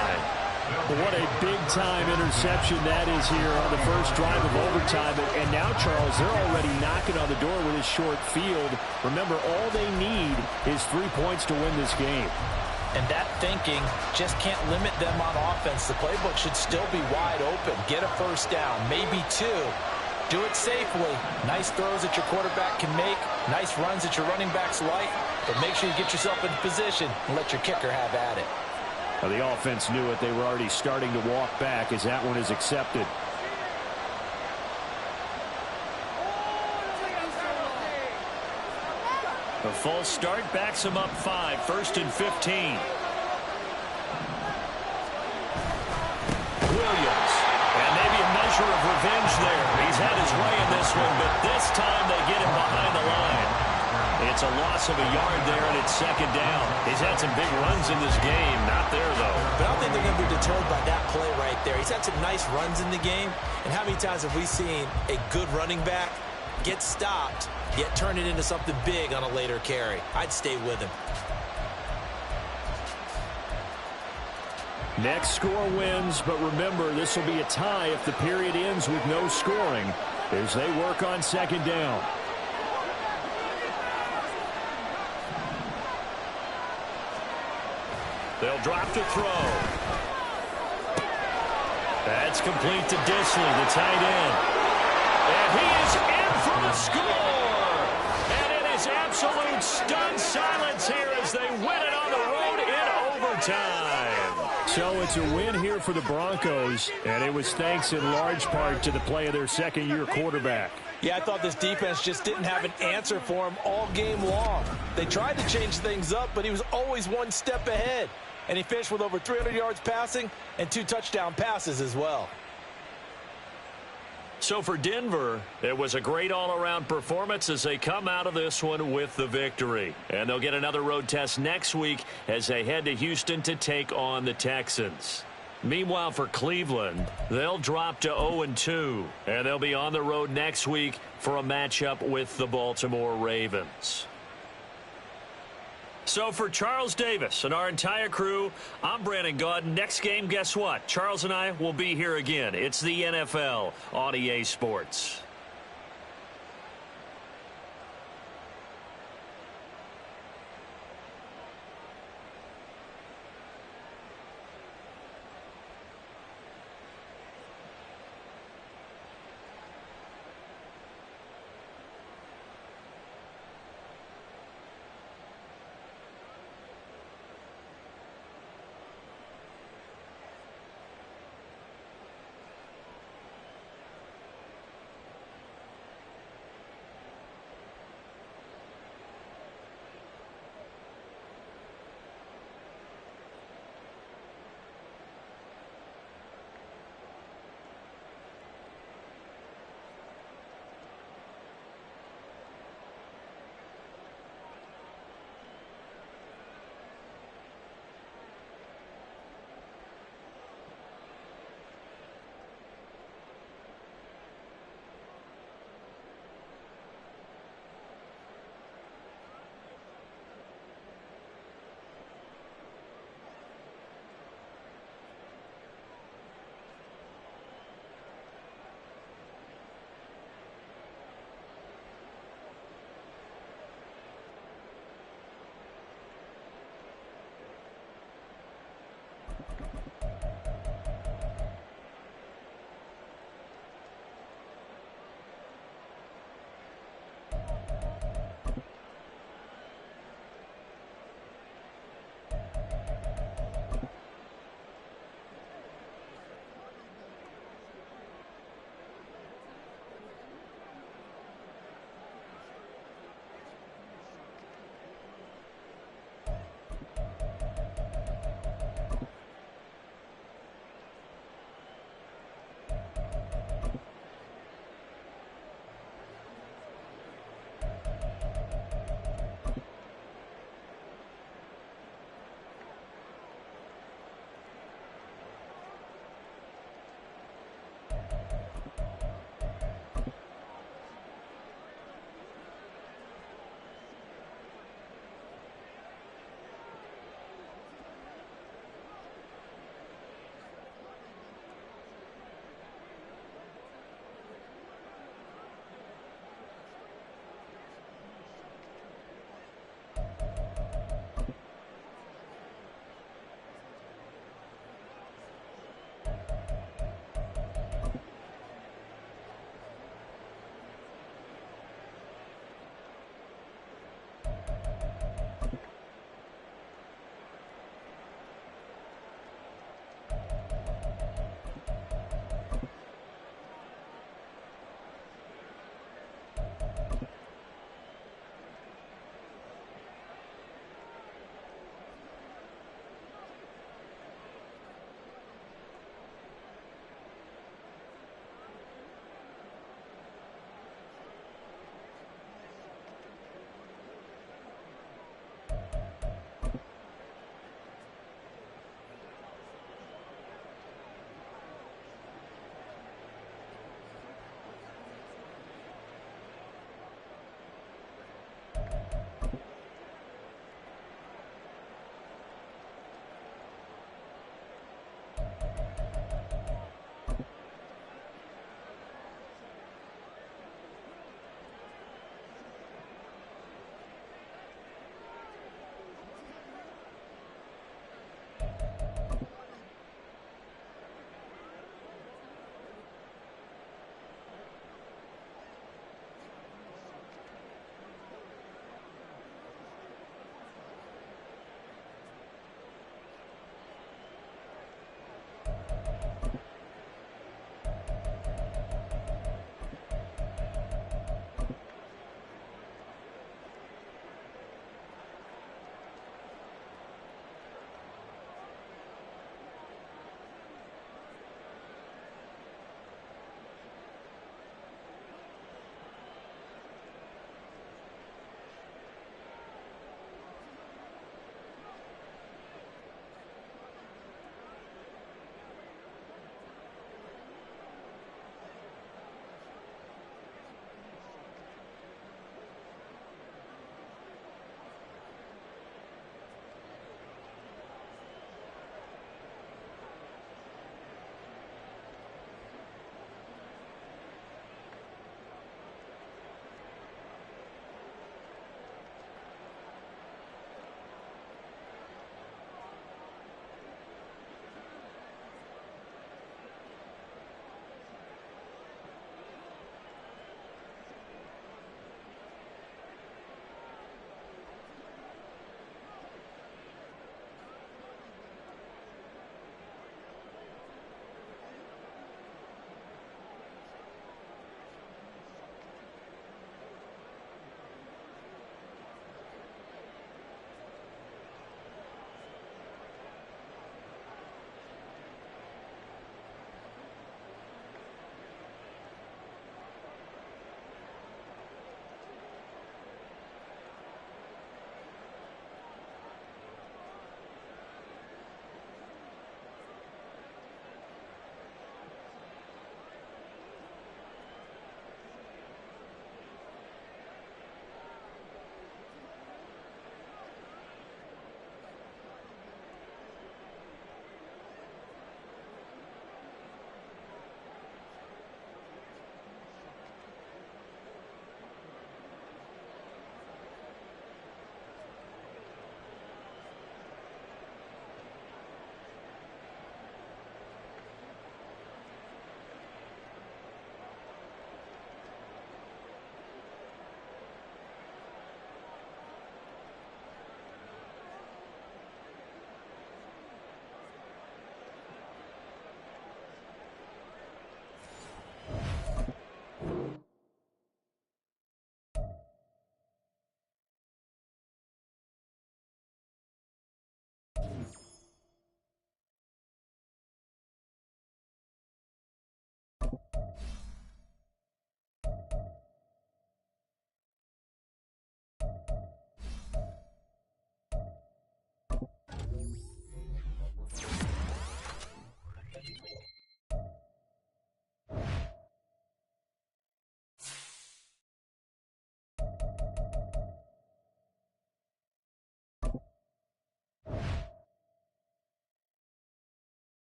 What a big-time interception that is here on the first drive of overtime. And now, Charles, they're already knocking on the door with this short field. Remember, all they need is 3 points to win this game. And that thinking just can't limit them on offense. The playbook should still be wide open. Get a first down, maybe 2. Do it safely. Nice throws that your quarterback can make. Nice runs that your running backs like. But make sure you get yourself in position and let your kicker have at it. Well, the offense knew it. They were already starting to walk back as that one is accepted. A false start backs him up 5, first and 15. Williams. And maybe a measure of revenge there. He's had his way in this one, but this time they get him behind the line. It's a loss of a yard there, and it's second down. He's had some big runs in this game. Not there, though. But I don't think they're going to be deterred by that play right there. He's had some nice runs in the game. And how many times have we seen a good running back get stopped, yet turn it into something big on a later carry? I'd stay with him. Next score wins, but remember, this will be a tie if the period ends with no scoring as they work on second down. They'll drop to throw. That's complete to Disley, the tight end. And he is in for the score. And it is absolute stunned silence here as they win it on the road in overtime. So it's a win here for the Broncos, and it was thanks in large part to the play of their second-year quarterback. Yeah, I thought this defense just didn't have an answer for him all game long. They tried to change things up, but he was always one step ahead. And he finished with over 300 yards passing and 2 touchdown passes as well. So for Denver, it was a great all-around performance as they come out of this one with the victory. And they'll get another road test next week as they head to Houston to take on the Texans. Meanwhile, for Cleveland, they'll drop to 0-2, and they'll be on the road next week for a matchup with the Baltimore Ravens. So for Charles Davis and our entire crew, I'm Brandon Gaudin. Next game, guess what? Charles and I will be here again. It's the NFL on EA Sports.